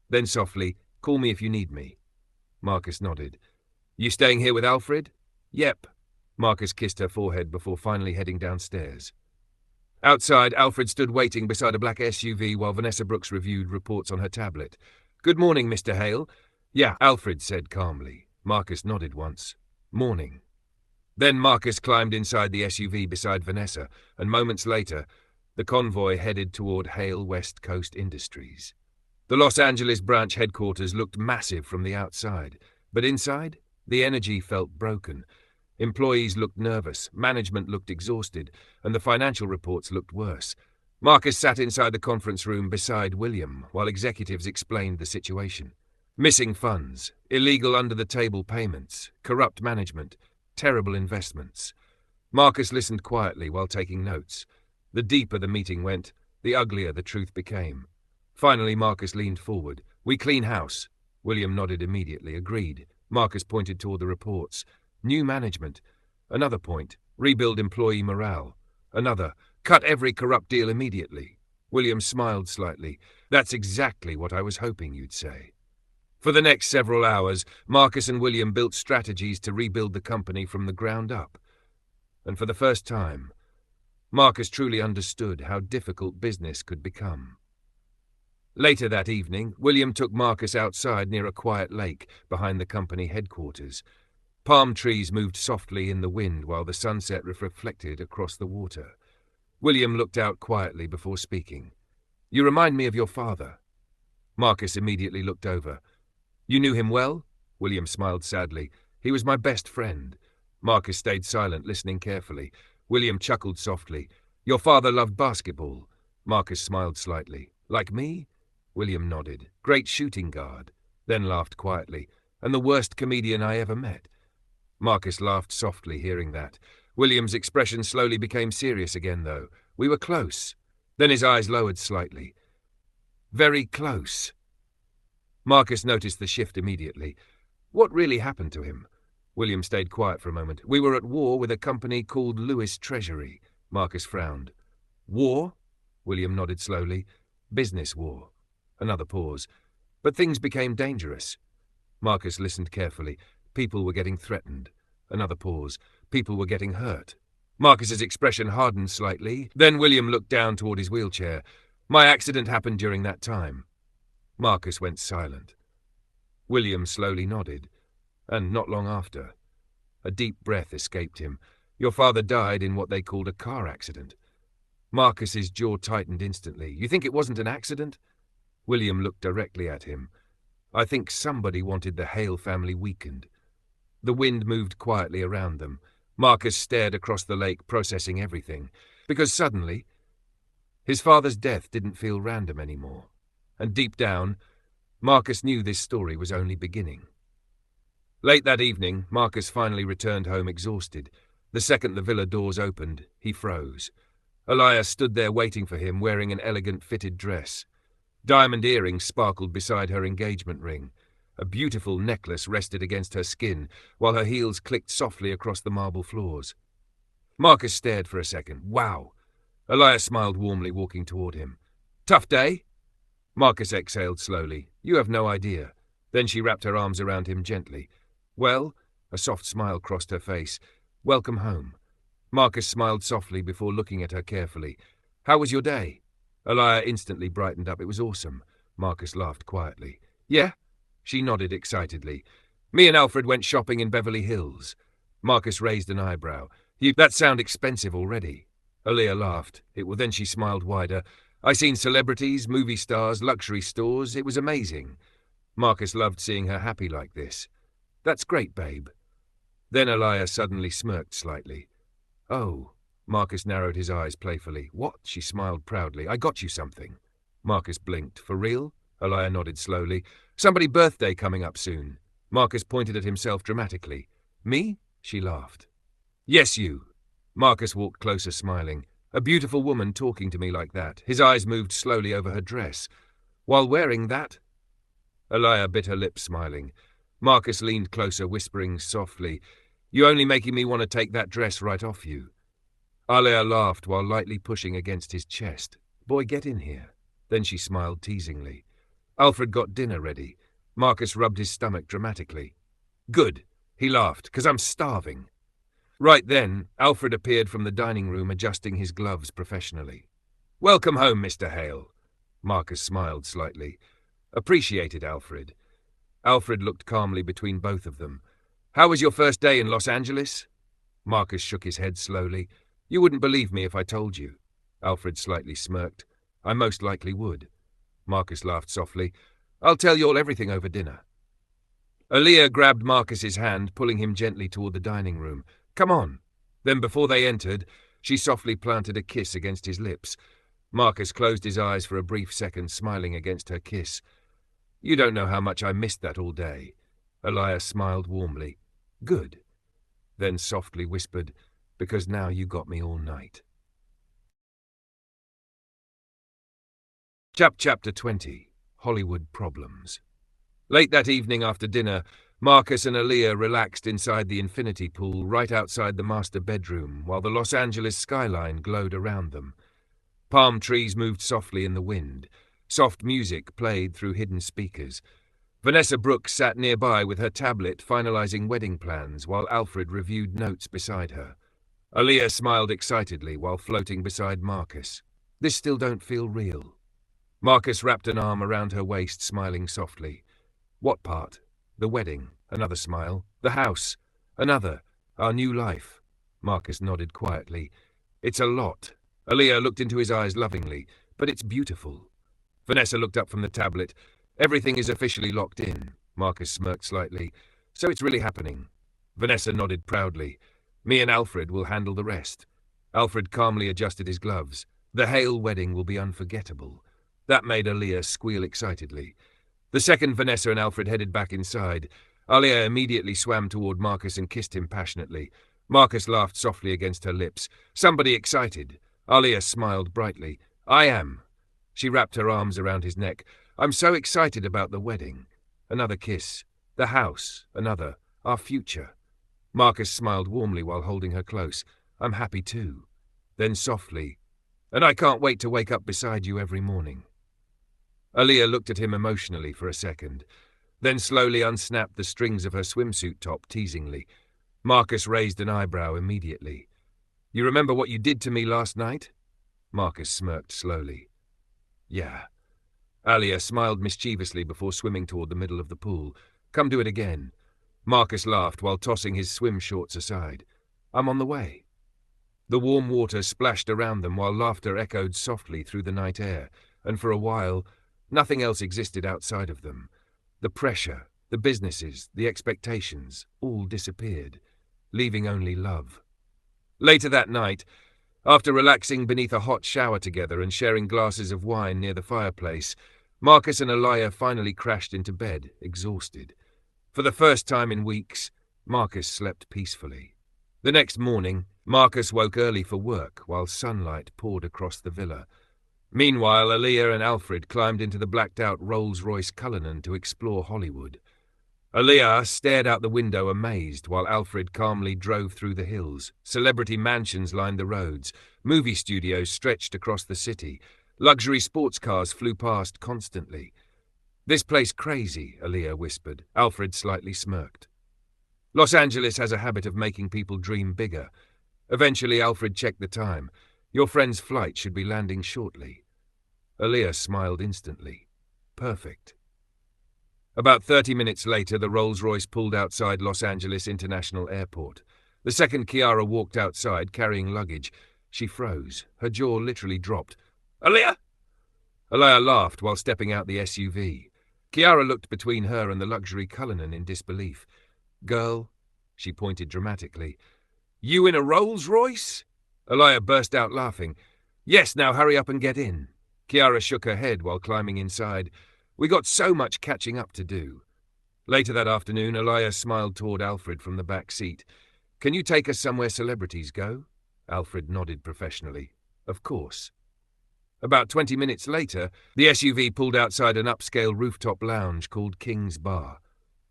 Then softly, call me if you need me. Marcus nodded. You staying here with Alfred? Yep. Marcus kissed her forehead before finally heading downstairs. Outside, Alfred stood waiting beside a black SUV while Vanessa Brooks reviewed reports on her tablet. Good morning, Mr. Hale. Yeah, Alfred said calmly. Marcus nodded once. Morning. Then Marcus climbed inside the SUV beside Vanessa, and moments later, the convoy headed toward Hale West Coast Industries. The Los Angeles branch headquarters looked massive from the outside, but inside, the energy felt broken. Employees looked nervous, management looked exhausted, and the financial reports looked worse. Marcus sat inside the conference room beside William while executives explained the situation. Missing funds, illegal under-the-table payments, corrupt management, terrible investments. Marcus listened quietly while taking notes. The deeper the meeting went, the uglier the truth became. Finally, Marcus leaned forward. We clean house. William nodded immediately, agreed. Marcus pointed toward the reports. New management. Another point. Rebuild employee morale. Another. Cut every corrupt deal immediately. William smiled slightly. That's exactly what I was hoping you'd say. For the next several hours, Marcus and William built strategies to rebuild the company from the ground up. And for the first time, Marcus truly understood how difficult business could become. Later that evening, William took Marcus outside near a quiet lake behind the company headquarters. Palm trees moved softly in the wind while the sunset reflected across the water. William looked out quietly before speaking. You remind me of your father. Marcus immediately looked over. You knew him well? William smiled sadly. He was my best friend. Marcus stayed silent, listening carefully. William chuckled softly. Your father loved basketball. Marcus smiled slightly. Like me? William nodded. Great shooting guard. Then laughed quietly. And the worst comedian I ever met. Marcus laughed softly, hearing that. William's expression slowly became serious again, though. We were close. Then his eyes lowered slightly. Very close. Marcus noticed the shift immediately. What really happened to him? William stayed quiet for a moment. We were at war with a company called Lewis Treasury. Marcus frowned. War? William nodded slowly. Business war. Another pause. But things became dangerous. Marcus listened carefully. People were getting threatened. Another pause. People were getting hurt. Marcus's expression hardened slightly. Then William looked down toward his wheelchair. My accident happened during that time. Marcus went silent. William slowly nodded. And not long after, a deep breath escaped him. Your father died in what they called a car accident. Marcus's jaw tightened instantly. You think it wasn't an accident? William looked directly at him. I think somebody wanted the Hale family weakened. The wind moved quietly around them. Marcus stared across the lake, processing everything. Because suddenly, his father's death didn't feel random anymore. And deep down, Marcus knew this story was only beginning. Late that evening, Marcus finally returned home exhausted. The second the villa doors opened, he froze. Elias stood there waiting for him, wearing an elegant fitted dress. Diamond earrings sparkled beside her engagement ring. A beautiful necklace rested against her skin, while her heels clicked softly across the marble floors. Marcus stared for a second. Wow! Elias smiled warmly, walking toward him. Tough day? Marcus exhaled slowly. You have no idea. Then she wrapped her arms around him gently. Well? A soft smile crossed her face. Welcome home. Marcus smiled softly before looking at her carefully. How was your day? Elia instantly brightened up. It was awesome. Marcus laughed quietly. Yeah? She nodded excitedly. Me and Alfred went shopping in Beverly Hills. Marcus raised an eyebrow. That sound expensive already. Elia laughed. Then she smiled wider. I seen celebrities, movie stars, luxury stores. It was amazing. Marcus loved seeing her happy like this. That's great, babe. Then Elia suddenly smirked slightly. Oh. Marcus narrowed his eyes playfully. What? She smiled proudly. I got you something. Marcus blinked. For real? Elia nodded slowly. Somebody's birthday coming up soon. Marcus pointed at himself dramatically. Me? She laughed. Yes, you. Marcus walked closer, smiling. A beautiful woman talking to me like that. His eyes moved slowly over her dress. While wearing that? Elia bit her lips, smiling. Marcus leaned closer, whispering softly, You're only making me want to take that dress right off you. Elia laughed while lightly pushing against his chest. Boy, get in here. Then she smiled teasingly. Alfred got dinner ready. Marcus rubbed his stomach dramatically. Good, he laughed, 'cause I'm starving. Right then, Alfred appeared from the dining room, adjusting his gloves professionally. Welcome home, Mr. Hale. Marcus smiled slightly. Appreciated, Alfred. Alfred looked calmly between both of them. How was your first day in Los Angeles? Marcus shook his head slowly. You wouldn't believe me if I told you. Alfred slightly smirked. I most likely would. Marcus laughed softly. I'll tell you all everything over dinner. Aaliyah grabbed Marcus's hand, pulling him gently toward the dining room. Come on. Then before they entered, she softly planted a kiss against his lips. Marcus closed his eyes for a brief second, smiling against her kiss. You don't know how much I missed that all day. Elias smiled warmly. Good. Then softly whispered, because now you got me all night. Chapter 20. Hollywood Problems. Late that evening after dinner, Marcus and Aaliyah relaxed inside the infinity pool right outside the master bedroom while the Los Angeles skyline glowed around them. Palm trees moved softly in the wind. Soft music played through hidden speakers. Vanessa Brooks sat nearby with her tablet finalizing wedding plans while Alfred reviewed notes beside her. Aaliyah smiled excitedly while floating beside Marcus. This still don't feel real. Marcus wrapped an arm around her waist, smiling softly. What part? The wedding. Another smile. The house. Another. Our new life. Marcus nodded quietly. It's a lot. Aaliyah looked into his eyes lovingly. But it's beautiful. Vanessa looked up from the tablet. Everything is officially locked in. Marcus smirked slightly. So it's really happening. Vanessa nodded proudly. Me and Alfred will handle the rest. Alfred calmly adjusted his gloves. The Hale wedding will be unforgettable. That made Aaliyah squeal excitedly. The second Vanessa and Alfred headed back inside. Aaliyah immediately swam toward Marcus and kissed him passionately. Marcus laughed softly against her lips. Somebody excited. Aaliyah smiled brightly. I am. She wrapped her arms around his neck. I'm so excited about the wedding. Another kiss. The house. Another. Our future. Marcus smiled warmly while holding her close. I'm happy too. Then softly, and I can't wait to wake up beside you every morning. Aaliyah looked at him emotionally for a second, then slowly unsnapped the strings of her swimsuit top teasingly. Marcus raised an eyebrow immediately. You remember what you did to me last night? Marcus smirked slowly. Yeah. Aaliyah smiled mischievously before swimming toward the middle of the pool. Come do it again. Marcus laughed while tossing his swim shorts aside. I'm on the way. The warm water splashed around them while laughter echoed softly through the night air, and for a while, nothing else existed outside of them. The pressure, the businesses, the expectations, all disappeared, leaving only love. Later that night, after relaxing beneath a hot shower together and sharing glasses of wine near the fireplace, Marcus and Aaliyah finally crashed into bed, exhausted. For the first time in weeks, Marcus slept peacefully. The next morning, Marcus woke early for work while sunlight poured across the villa. Meanwhile, Aaliyah and Alfred climbed into the blacked-out Rolls-Royce Cullinan to explore Hollywood. Aaliyah stared out the window amazed while Alfred calmly drove through the hills. Celebrity mansions lined the roads. Movie studios stretched across the city. Luxury sports cars flew past constantly. This place crazy, Aaliyah whispered. Alfred slightly smirked. Los Angeles has a habit of making people dream bigger. Eventually, Alfred checked the time. Your friend's flight should be landing shortly. Aaliyah smiled instantly. Perfect. About 30 minutes later, the Rolls-Royce pulled outside Los Angeles International Airport. The second Kiara walked outside, carrying luggage. She froze. Her jaw literally dropped. Aaliyah! Aaliyah laughed while stepping out the SUV. Kiara looked between her and the luxury Cullinan in disbelief. Girl, she pointed dramatically. You in a Rolls-Royce? Aaliyah burst out laughing. Yes, now hurry up and get in. Kiara shook her head while climbing inside. We got so much catching up to do. Later that afternoon, Aaliyah smiled toward Alfred from the back seat. Can you take us somewhere celebrities go? Alfred nodded professionally. Of course. About 20 minutes later, the SUV pulled outside an upscale rooftop lounge called King's Bar.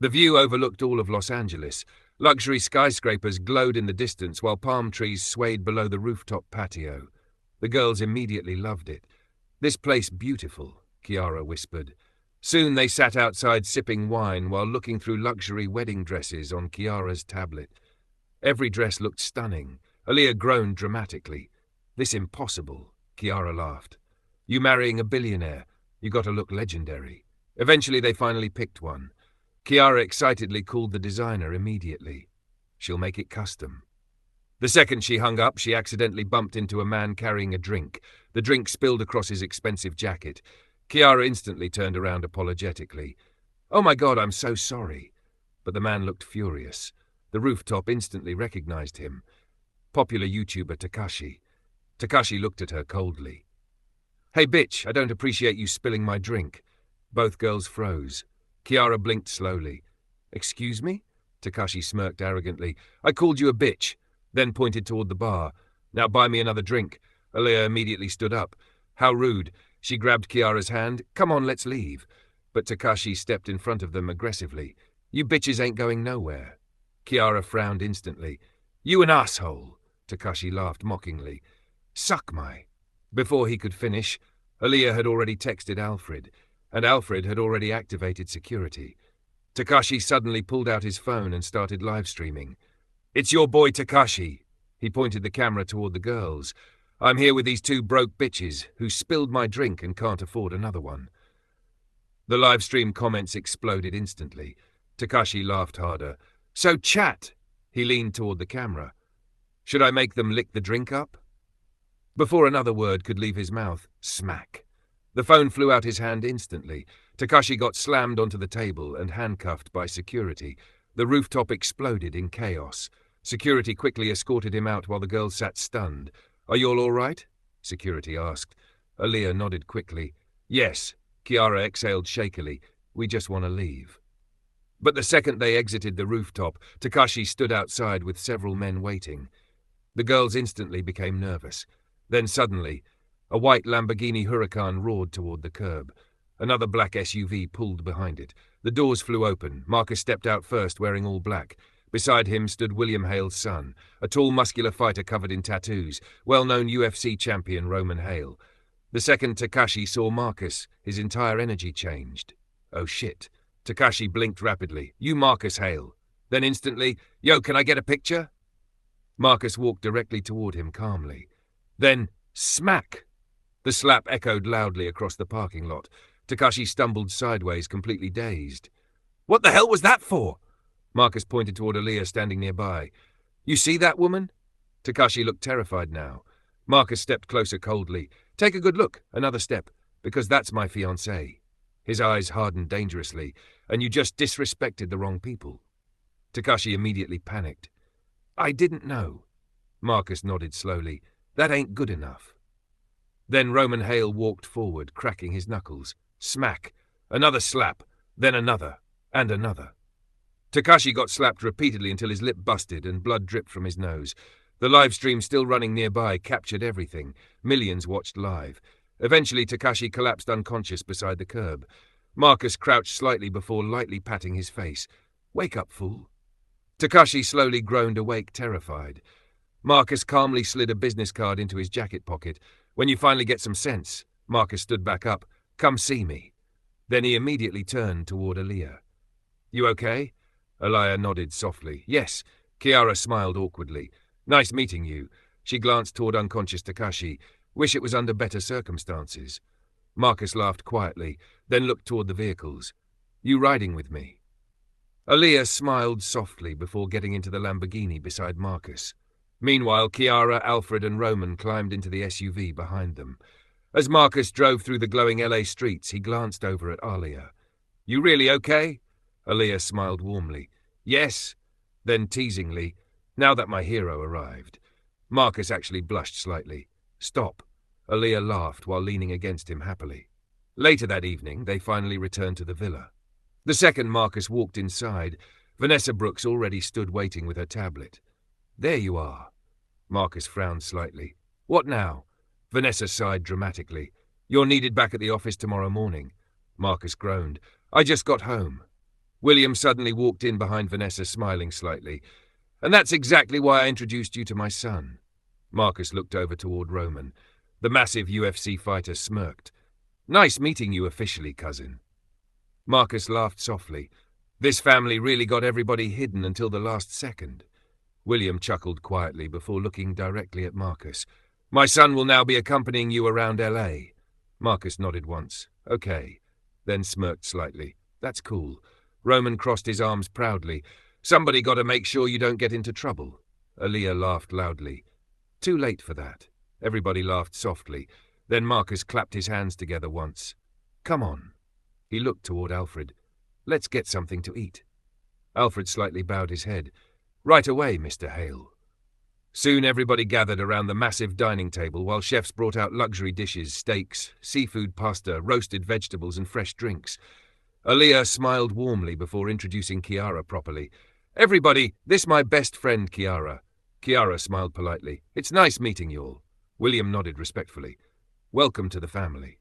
The view overlooked all of Los Angeles. Luxury skyscrapers glowed in the distance while palm trees swayed below the rooftop patio. The girls immediately loved it. This place beautiful, Kiara whispered. Soon they sat outside sipping wine while looking through luxury wedding dresses on Kiara's tablet. Every dress looked stunning. Aaliyah groaned dramatically. This impossible, Kiara laughed. You marrying a billionaire. You got to look legendary. Eventually they finally picked one. Kiara excitedly called the designer immediately. She'll make it custom. The second she hung up, she accidentally bumped into a man carrying a drink. The drink spilled across his expensive jacket. Kiara instantly turned around apologetically. Oh my God, I'm so sorry. But the man looked furious. The rooftop instantly recognized him. Popular YouTuber Takashi. Takashi looked at her coldly. Hey bitch, I don't appreciate you spilling my drink. Both girls froze. Kiara blinked slowly. Excuse me? Takashi smirked arrogantly. I called you a bitch, then pointed toward the bar. Now buy me another drink. Aaliyah immediately stood up. How rude. She grabbed Kiara's hand. Come on, let's leave. But Takashi stepped in front of them aggressively. You bitches ain't going nowhere. Kiara frowned instantly. You an asshole. Takashi laughed mockingly. Suck my. Before he could finish, Aaliyah had already texted Alfred, and Alfred had already activated security. Takashi suddenly pulled out his phone and started live streaming. It's your boy Takashi. He pointed the camera toward the girls. I'm here with these two broke bitches who spilled my drink and can't afford another one. The live stream comments exploded instantly. Takashi laughed harder. So chat. He leaned toward the camera. Should I make them lick the drink up? Before another word could leave his mouth, smack. The phone flew out his hand instantly. Takashi got slammed onto the table and handcuffed by security. The rooftop exploded in chaos. Security quickly escorted him out while the girls sat stunned. Are you all right? Security asked. Aaliyah nodded quickly. Yes. Kiara exhaled shakily. We just want to leave. But the second they exited the rooftop, Takashi stood outside with several men waiting. The girls instantly became nervous. Then suddenly, A white Lamborghini Huracan roared toward the curb. Another black SUV pulled behind it. The doors flew open. Marcus stepped out first, wearing all black. Beside him stood William Hale's son, a tall, muscular fighter covered in tattoos, well-known UFC champion Roman Hale. The second Takashi saw Marcus, his entire energy changed. Oh shit. Takashi blinked rapidly. You Marcus Hale. Then instantly, yo, can I get a picture? Marcus walked directly toward him calmly. Then, smack! The slap echoed loudly across the parking lot. Takashi stumbled sideways, completely dazed. What the hell was that for? Marcus pointed toward Aaliyah standing nearby. You see that woman? Takashi looked terrified now. Marcus stepped closer coldly. Take a good look, another step, because that's my fiancée. His eyes hardened dangerously. And you just disrespected the wrong people. Takashi immediately panicked. I didn't know. Marcus nodded slowly. That ain't good enough. Then Roman Hale walked forward, cracking his knuckles. Smack. Another slap. Then another. And another. Takashi got slapped repeatedly until his lip busted and blood dripped from his nose. The live stream still running nearby captured everything. Millions watched live. Eventually Takashi collapsed unconscious beside the curb. Marcus crouched slightly before lightly patting his face. Wake up, fool. Takashi slowly groaned awake, terrified. Marcus calmly slid a business card into his jacket pocket. When you finally get some sense, Marcus stood back up. Come see me. Then he immediately turned toward Aaliyah. You okay? Aaliyah nodded softly. Yes. Kiara smiled awkwardly. Nice meeting you. She glanced toward unconscious Takashi. Wish it was under better circumstances. Marcus laughed quietly, then looked toward the vehicles. You riding with me? Aaliyah smiled softly before getting into the Lamborghini beside Marcus. Meanwhile, Kiara, Alfred and Roman climbed into the SUV behind them. As Marcus drove through the glowing LA streets, he glanced over at Aaliyah. You really okay? Aaliyah smiled warmly. Yes. Then teasingly, now that my hero arrived. Marcus actually blushed slightly. Stop. Aaliyah laughed while leaning against him happily. Later that evening, they finally returned to the villa. The second Marcus walked inside, Vanessa Brooks already stood waiting with her tablet. There you are. Marcus frowned slightly. What now? Vanessa sighed dramatically. You're needed back at the office tomorrow morning. Marcus groaned. I just got home. William suddenly walked in behind Vanessa, smiling slightly. And that's exactly why I introduced you to my son. Marcus looked over toward Roman. The massive UFC fighter smirked. Nice meeting you officially, cousin. Marcus laughed softly. This family really got everybody hidden until the last second. William chuckled quietly before looking directly at Marcus. My son will now be accompanying you around L.A. Marcus nodded once. Okay. Then smirked slightly. That's cool. Roman crossed his arms proudly. Somebody got to make sure you don't get into trouble. Aaliyah laughed loudly. Too late for that. Everybody laughed softly. Then Marcus clapped his hands together once. Come on. He looked toward Alfred. Let's get something to eat. Alfred slightly bowed his head. Right away, Mr. Hale. Soon everybody gathered around the massive dining table while chefs brought out luxury dishes, steaks, seafood pasta, roasted vegetables and fresh drinks. Aaliyah smiled warmly before introducing Kiara properly. Everybody, this my best friend Kiara. Kiara smiled politely. It's nice meeting you all. William nodded respectfully. Welcome to the family.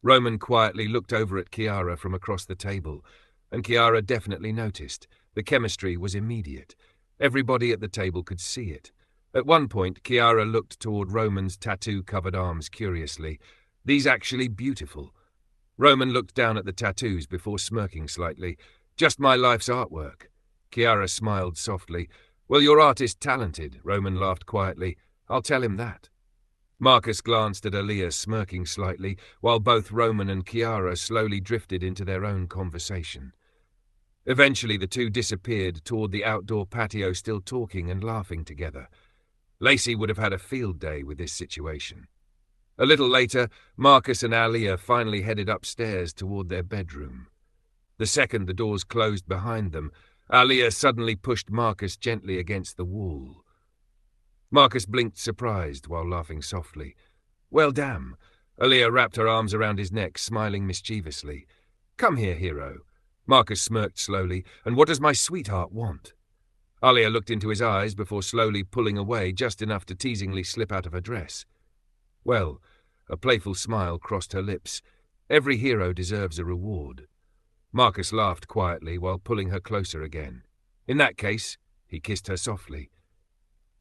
Roman quietly looked over at Kiara from across the table, and Kiara definitely noticed. The chemistry was immediate. Everybody at the table could see it. At one point, Kiara looked toward Roman's tattoo-covered arms curiously. These actually beautiful. Roman looked down at the tattoos before smirking slightly. Just my life's artwork. Kiara smiled softly. Well, your art is talented, Roman laughed quietly. I'll tell him that. Marcus glanced at Aaliyah, smirking slightly, while both Roman and Kiara slowly drifted into their own conversation. Eventually the two disappeared toward the outdoor patio, still talking and laughing together. Lacey would have had a field day with this situation. A little later, Marcus and Aaliyah finally headed upstairs toward their bedroom. The second the doors closed behind them, Aaliyah suddenly pushed Marcus gently against the wall. Marcus blinked surprised while laughing softly. Well, damn. Aaliyah wrapped her arms around his neck, smiling mischievously. Come here, hero. Marcus smirked slowly. And what does my sweetheart want? Aaliyah looked into his eyes before slowly pulling away just enough to teasingly slip out of her dress. Well, A playful smile crossed her lips. Every hero deserves a reward. Marcus laughed quietly while pulling her closer again. In that case, he kissed her softly.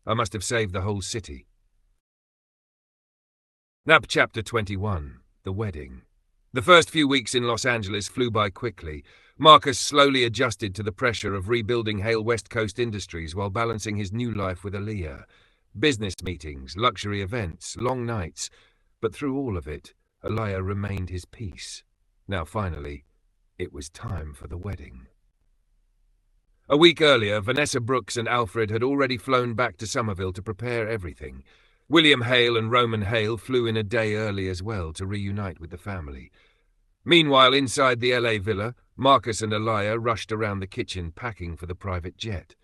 I must have saved the whole city. Chapter 21. The Wedding. The first few weeks in Los Angeles flew by quickly. Marcus slowly adjusted to the pressure of rebuilding Hale West Coast Industries while balancing his new life with Aaliyah. Business meetings, luxury events, long nights. But through all of it, Aaliyah remained his peace. Now finally, it was time for the wedding. A week earlier, Vanessa Brooks and Alfred had already flown back to Somerville to prepare everything. William Hale and Roman Hale flew in a day early as well to reunite with the family. Meanwhile, inside the LA villa, Marcus and Aaliyah rushed around the kitchen packing for the private jet.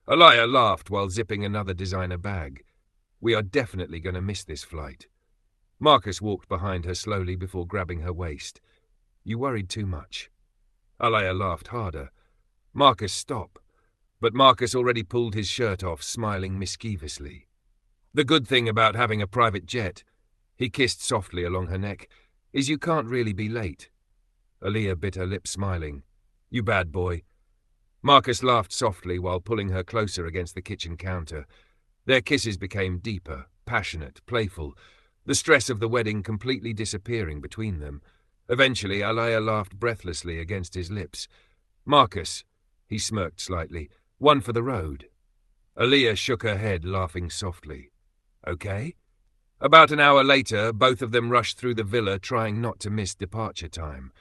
Aaliyah laughed while zipping another designer bag. We are definitely going to miss this flight. Marcus walked behind her slowly before grabbing her waist. You worried too much. Aaliyah laughed harder. Marcus, stop. But Marcus already pulled his shirt off, smiling mischievously. The good thing about having a private jet, he kissed softly along her neck, is you can't really be late. Aaliyah bit her lip, smiling. You bad boy. Marcus laughed softly while pulling her closer against the kitchen counter. Their kisses became deeper, passionate, playful, the stress of the wedding completely disappearing between them. Eventually, Aaliyah laughed breathlessly against his lips. Marcus, he smirked slightly, one for the road. Aaliyah shook her head, laughing softly. Okay? About an hour later, both of them rushed through the villa, trying not to miss departure time.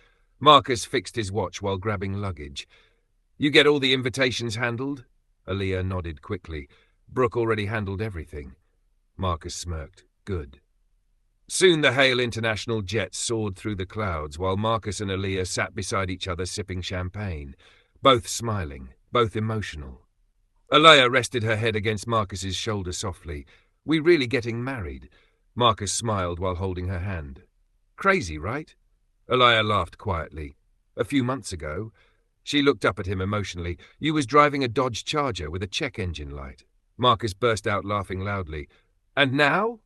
Marcus fixed his watch while grabbing luggage. You get all the invitations handled? Aaliyah nodded quickly. Brooke already handled everything. Marcus smirked. Good. Soon the Hale International jet soared through the clouds while Marcus and Aaliyah sat beside each other sipping champagne, both smiling, both emotional. Aaliyah rested her head against Marcus's shoulder softly. We really getting married? Marcus smiled while holding her hand. Crazy, right? Aaliyah laughed quietly. A few months ago. She looked up at him emotionally. You was driving a Dodge Charger with a check engine light. Marcus burst out laughing loudly. And now?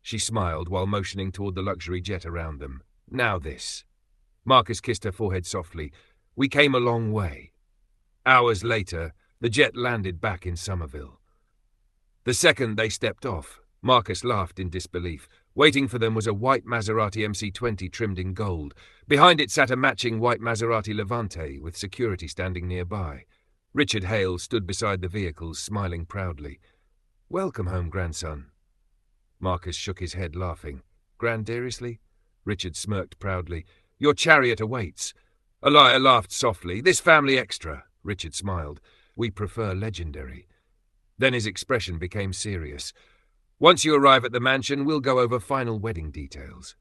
She smiled while motioning toward the luxury jet around them. Now this. Marcus kissed her forehead softly. We came a long way. Hours later, the jet landed back in Somerville. The second they stepped off, Marcus laughed in disbelief. Waiting for them was a white Maserati MC20 trimmed in gold. Behind it sat a matching white Maserati Levante with security standing nearby. Richard Hale stood beside the vehicles, smiling proudly. Welcome home, grandson. Marcus shook his head, laughing. Grandirously? Richard smirked proudly. Your chariot awaits. Aaliyah laughed softly. This family extra. Richard smiled. We prefer legendary. Then his expression became serious. Once you arrive at the mansion, we'll go over final wedding details.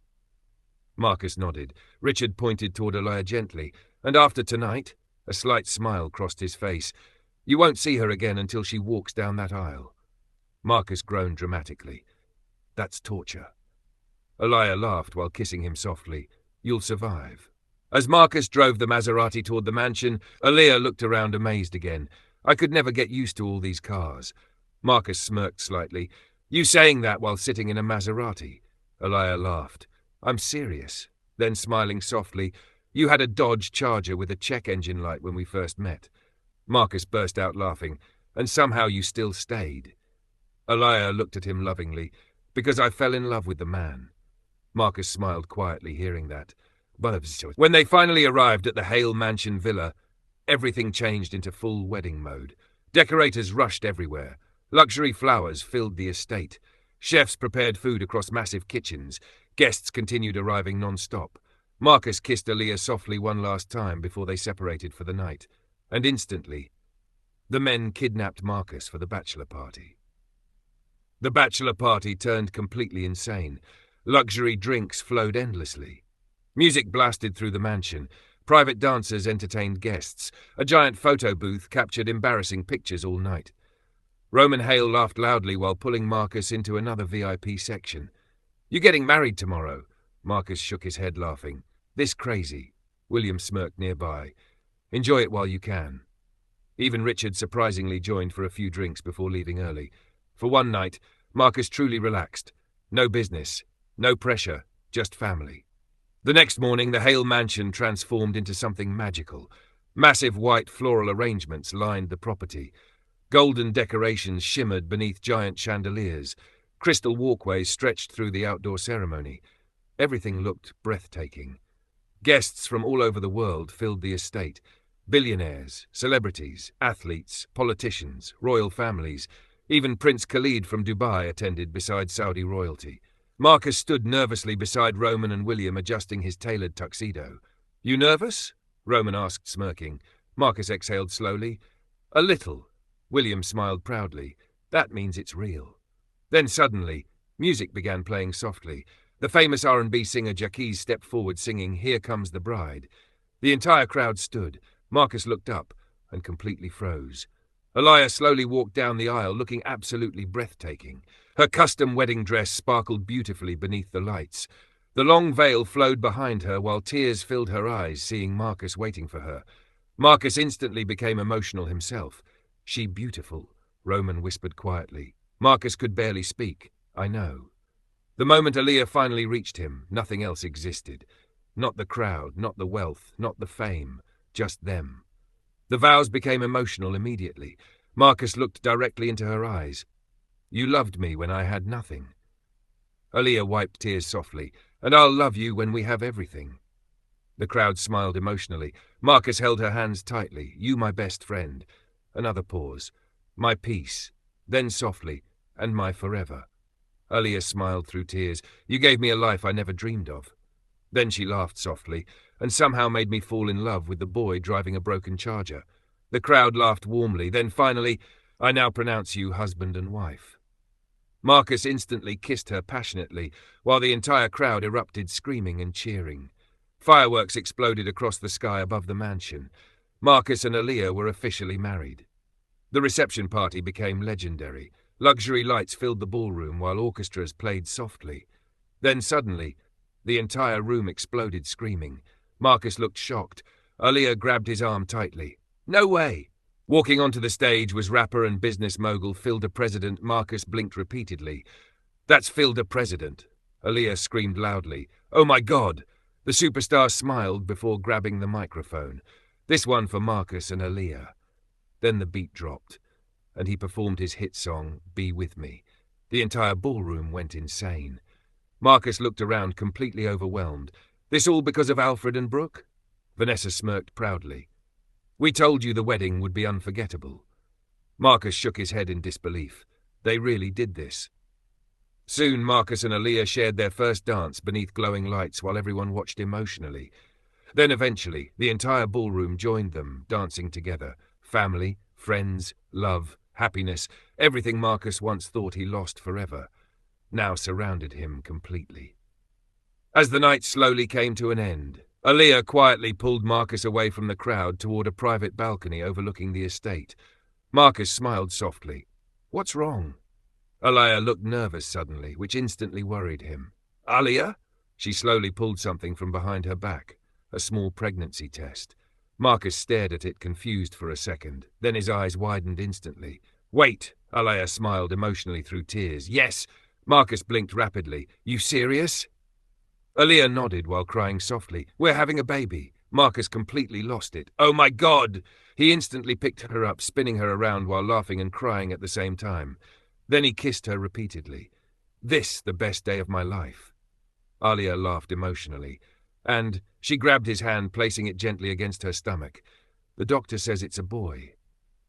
Marcus nodded. Richard pointed toward Aaliyah gently. And after tonight, a slight smile crossed his face. You won't see her again until she walks down that aisle. Marcus groaned dramatically. That's torture. Aaliyah laughed while kissing him softly. You'll survive. As Marcus drove the Maserati toward the mansion, Aaliyah looked around amazed again. I could never get used to all these cars. Marcus smirked slightly. You saying that while sitting in a Maserati? Aaliyah laughed. I'm serious. Then smiling softly, you had a Dodge Charger with a check engine light when we first met. Marcus burst out laughing. And somehow you still stayed. Aaliyah looked at him lovingly. Because I fell in love with the man. Marcus smiled quietly, hearing that. When they finally arrived at the Hale Mansion Villa, everything changed into full wedding mode. Decorators rushed everywhere. Luxury flowers filled the estate. Chefs prepared food across massive kitchens. Guests continued arriving non-stop. Marcus kissed Aaliyah softly one last time before they separated for the night. And instantly, the men kidnapped Marcus for the bachelor party. The bachelor party turned completely insane. Luxury drinks flowed endlessly. Music blasted through the mansion. Private dancers entertained guests. A giant photo booth captured embarrassing pictures all night. Roman Hale laughed loudly while pulling Marcus into another VIP section. You getting married tomorrow? Marcus shook his head, laughing. This crazy. William smirked nearby. Enjoy it while you can. Even Richard surprisingly joined for a few drinks before leaving early. For one night, Marcus truly relaxed. No business, no pressure, just family. The next morning, the Hale mansion transformed into something magical. Massive white floral arrangements lined the property. Golden decorations shimmered beneath giant chandeliers. Crystal walkways stretched through the outdoor ceremony. Everything looked breathtaking. Guests from all over the world filled the estate. Billionaires, celebrities, athletes, politicians, royal families. Even Prince Khalid from Dubai attended beside Saudi royalty. Marcus stood nervously beside Roman and William, adjusting his tailored tuxedo. "You nervous?" Roman asked, smirking. Marcus exhaled slowly. "A little." William smiled proudly. "That means it's real." Then suddenly, music began playing softly. The famous R&B singer Jaquiz stepped forward singing "Here Comes the Bride." The entire crowd stood. Marcus looked up and completely froze. Aliyah slowly walked down the aisle, looking absolutely breathtaking. Her custom wedding dress sparkled beautifully beneath the lights. The long veil flowed behind her while tears filled her eyes, seeing Marcus waiting for her. Marcus instantly became emotional himself. "She beautiful," Roman whispered quietly. Marcus could barely speak. "I know." The moment Aliyah finally reached him, nothing else existed. Not the crowd, not the wealth, not the fame, just them. The vows became emotional immediately. Marcus looked directly into her eyes. "You loved me when I had nothing." Aliyah wiped tears softly. "And I'll love you when we have everything." The crowd smiled emotionally. Marcus held her hands tightly. "You, my best friend." Another pause. "My peace." Then softly, "And my forever." Aliyah smiled through tears. "You gave me a life I never dreamed of." Then she laughed softly, and somehow made me fall in love with the boy driving a broken Charger. The crowd laughed warmly. Then finally, "I now pronounce you husband and wife." Marcus instantly kissed her passionately, while the entire crowd erupted, screaming and cheering. Fireworks exploded across the sky above the mansion. Marcus and Aliyah were officially married. The reception party became legendary. Luxury lights filled the ballroom while orchestras played softly. Then suddenly, the entire room exploded, screaming. Marcus looked shocked. Aliyah grabbed his arm tightly. "No way!" Walking onto the stage was rapper and business mogul Phil the President. Marcus blinked repeatedly. "That's Phil the President!" Aliyah screamed loudly. "Oh my God!" The superstar smiled before grabbing the microphone. This one for Marcus and Aliyah. Then the beat dropped, and he performed his hit song, "Be With Me." The entire ballroom went insane. Marcus looked around, completely overwhelmed. "This all because of Alfred and Brooke?" Vanessa smirked proudly. "We told you the wedding would be unforgettable." Marcus shook his head in disbelief. They really did this. Soon Marcus and Aliyah shared their first dance beneath glowing lights while everyone watched emotionally. Then eventually, the entire ballroom joined them, dancing together. Family, friends, love, happiness, everything Marcus once thought he lost forever, now surrounded him completely. As the night slowly came to an end, Aliyah quietly pulled Marcus away from the crowd toward a private balcony overlooking the estate. Marcus smiled softly. "What's wrong?" Aliyah looked nervous suddenly, which instantly worried him. "Aliyah?" She slowly pulled something from behind her back, a small pregnancy test. Marcus stared at it, confused for a second. Then his eyes widened instantly. "Wait!" Aliyah smiled emotionally through tears. "Yes!" Marcus blinked rapidly. "You serious?" Aliyah nodded while crying softly. "We're having a baby." Marcus completely lost it. "Oh my God!" He instantly picked her up, spinning her around while laughing and crying at the same time. Then he kissed her repeatedly. "This, the best day of my life." Aliyah laughed emotionally, and she grabbed his hand, placing it gently against her stomach. "The doctor says it's a boy."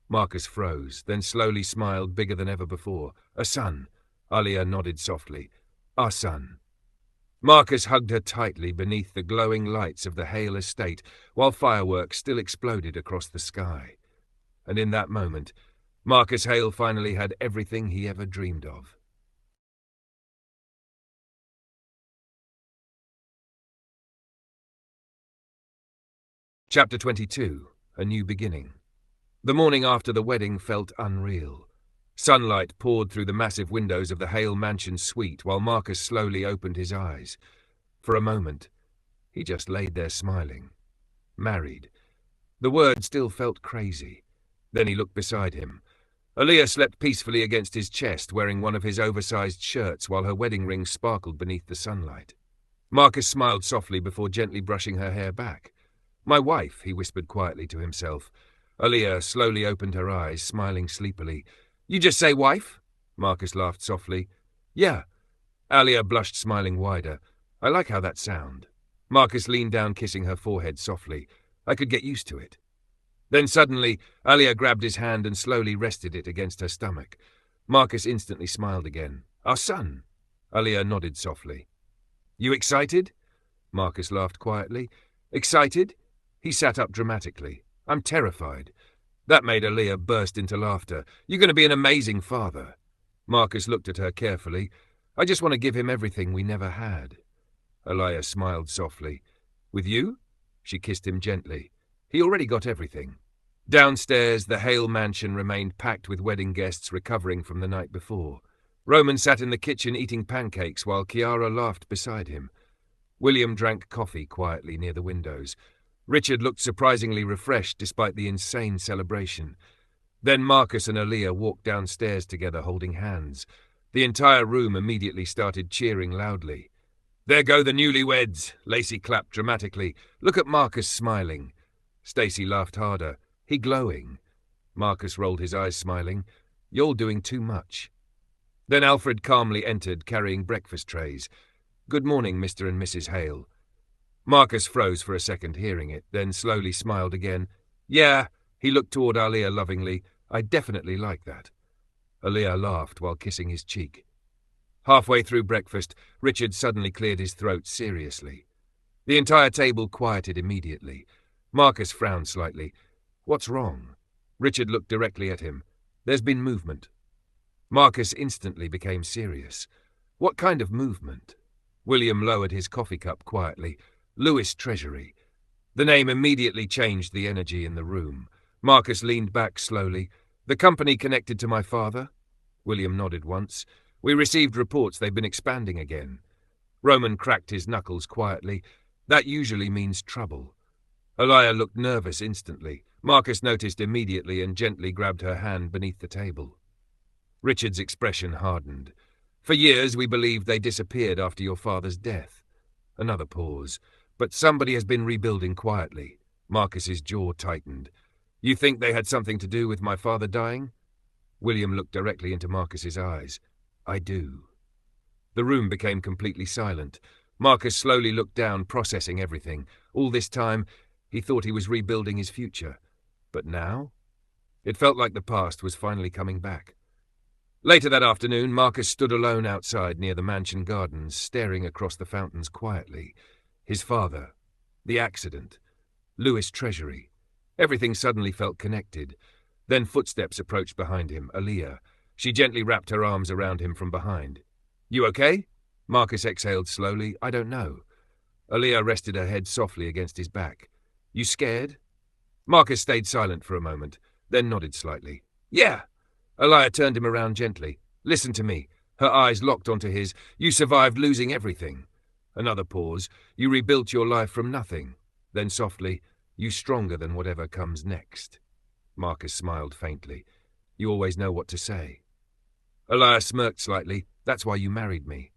Marcus froze, then slowly smiled bigger than ever before. "A son." Aliyah nodded softly. "Our son." Marcus hugged her tightly beneath the glowing lights of the Hale estate, while fireworks still exploded across the sky. And in that moment, Marcus Hale finally had everything he ever dreamed of. Chapter 22. A New Beginning. The morning after the wedding felt unreal. Sunlight poured through the massive windows of the Hale mansion suite while Marcus slowly opened his eyes. For a moment, he just laid there smiling. Married. The word still felt crazy. Then he looked beside him. Aliyah slept peacefully against his chest, wearing one of his oversized shirts while her wedding ring sparkled beneath the sunlight. Marcus smiled softly before gently brushing her hair back. My wife, he whispered quietly to himself. Aaliyah slowly opened her eyes, smiling sleepily. You just say wife? Marcus laughed softly. Yeah. Aaliyah blushed, smiling wider. I like how that sound. Marcus leaned down, kissing her forehead softly. I could get used to it. Then suddenly, Aaliyah grabbed his hand and slowly rested it against her stomach. Marcus instantly smiled again. Our son. Aaliyah nodded softly. You excited? Marcus laughed quietly. Excited? He sat up dramatically. I'm terrified. That made Aaliyah burst into laughter. You're going to be an amazing father. Marcus looked at her carefully. I just want to give him everything we never had. Aaliyah smiled softly. With you? She kissed him gently. He already got everything. Downstairs, the Hale mansion remained packed with wedding guests recovering from the night before. Roman sat in the kitchen eating pancakes while Chiara laughed beside him. William drank coffee quietly near the windows. Richard looked surprisingly refreshed despite the insane celebration. Then Marcus and Aaliyah walked downstairs together holding hands. The entire room immediately started cheering loudly. There go the newlyweds, Lacey clapped dramatically. Look at Marcus smiling. Stacy laughed harder. He glowing. Marcus rolled his eyes smiling. You're doing too much. Then Alfred calmly entered carrying breakfast trays. Good morning, Mr. and Mrs. Hale. Marcus froze for a second hearing it, then slowly smiled again. Yeah, he looked toward Aaliyah lovingly. I definitely like that. Aaliyah laughed while kissing his cheek. Halfway through breakfast, Richard suddenly cleared his throat seriously. The entire table quieted immediately. Marcus frowned slightly. What's wrong? Richard looked directly at him. There's been movement. Marcus instantly became serious. What kind of movement? William lowered his coffee cup quietly. Lewis Treasury. The name immediately changed the energy in the room. Marcus leaned back slowly. The company connected to my father? William nodded once. We received reports they've been expanding again. Roman cracked his knuckles quietly. That usually means trouble. Aaliyah looked nervous instantly. Marcus noticed immediately and gently grabbed her hand beneath the table. Richard's expression hardened. For years we believed they disappeared after your father's death. Another pause. But somebody has been rebuilding quietly. Marcus's jaw tightened. You think they had something to do with my father dying? William looked directly into Marcus's eyes. I do. The room became completely silent. Marcus slowly looked down, processing everything. All this time, he thought he was rebuilding his future. But now? It felt like the past was finally coming back. Later that afternoon, Marcus stood alone outside near the mansion gardens, staring across the fountains quietly. His father, the accident, Lewis Treasury. Everything suddenly felt connected. Then footsteps approached behind him, Aaliyah. She gently wrapped her arms around him from behind. You okay? Marcus exhaled slowly. I don't know. Aaliyah rested her head softly against his back. You scared? Marcus stayed silent for a moment, then nodded slightly. Yeah. Aaliyah turned him around gently. Listen to me. Her eyes locked onto his. You survived losing everything. Another pause. You rebuilt your life from nothing. Then softly, you stronger than whatever comes next. Marcus smiled faintly. You always know what to say. Aaliyah smirked slightly. That's why you married me.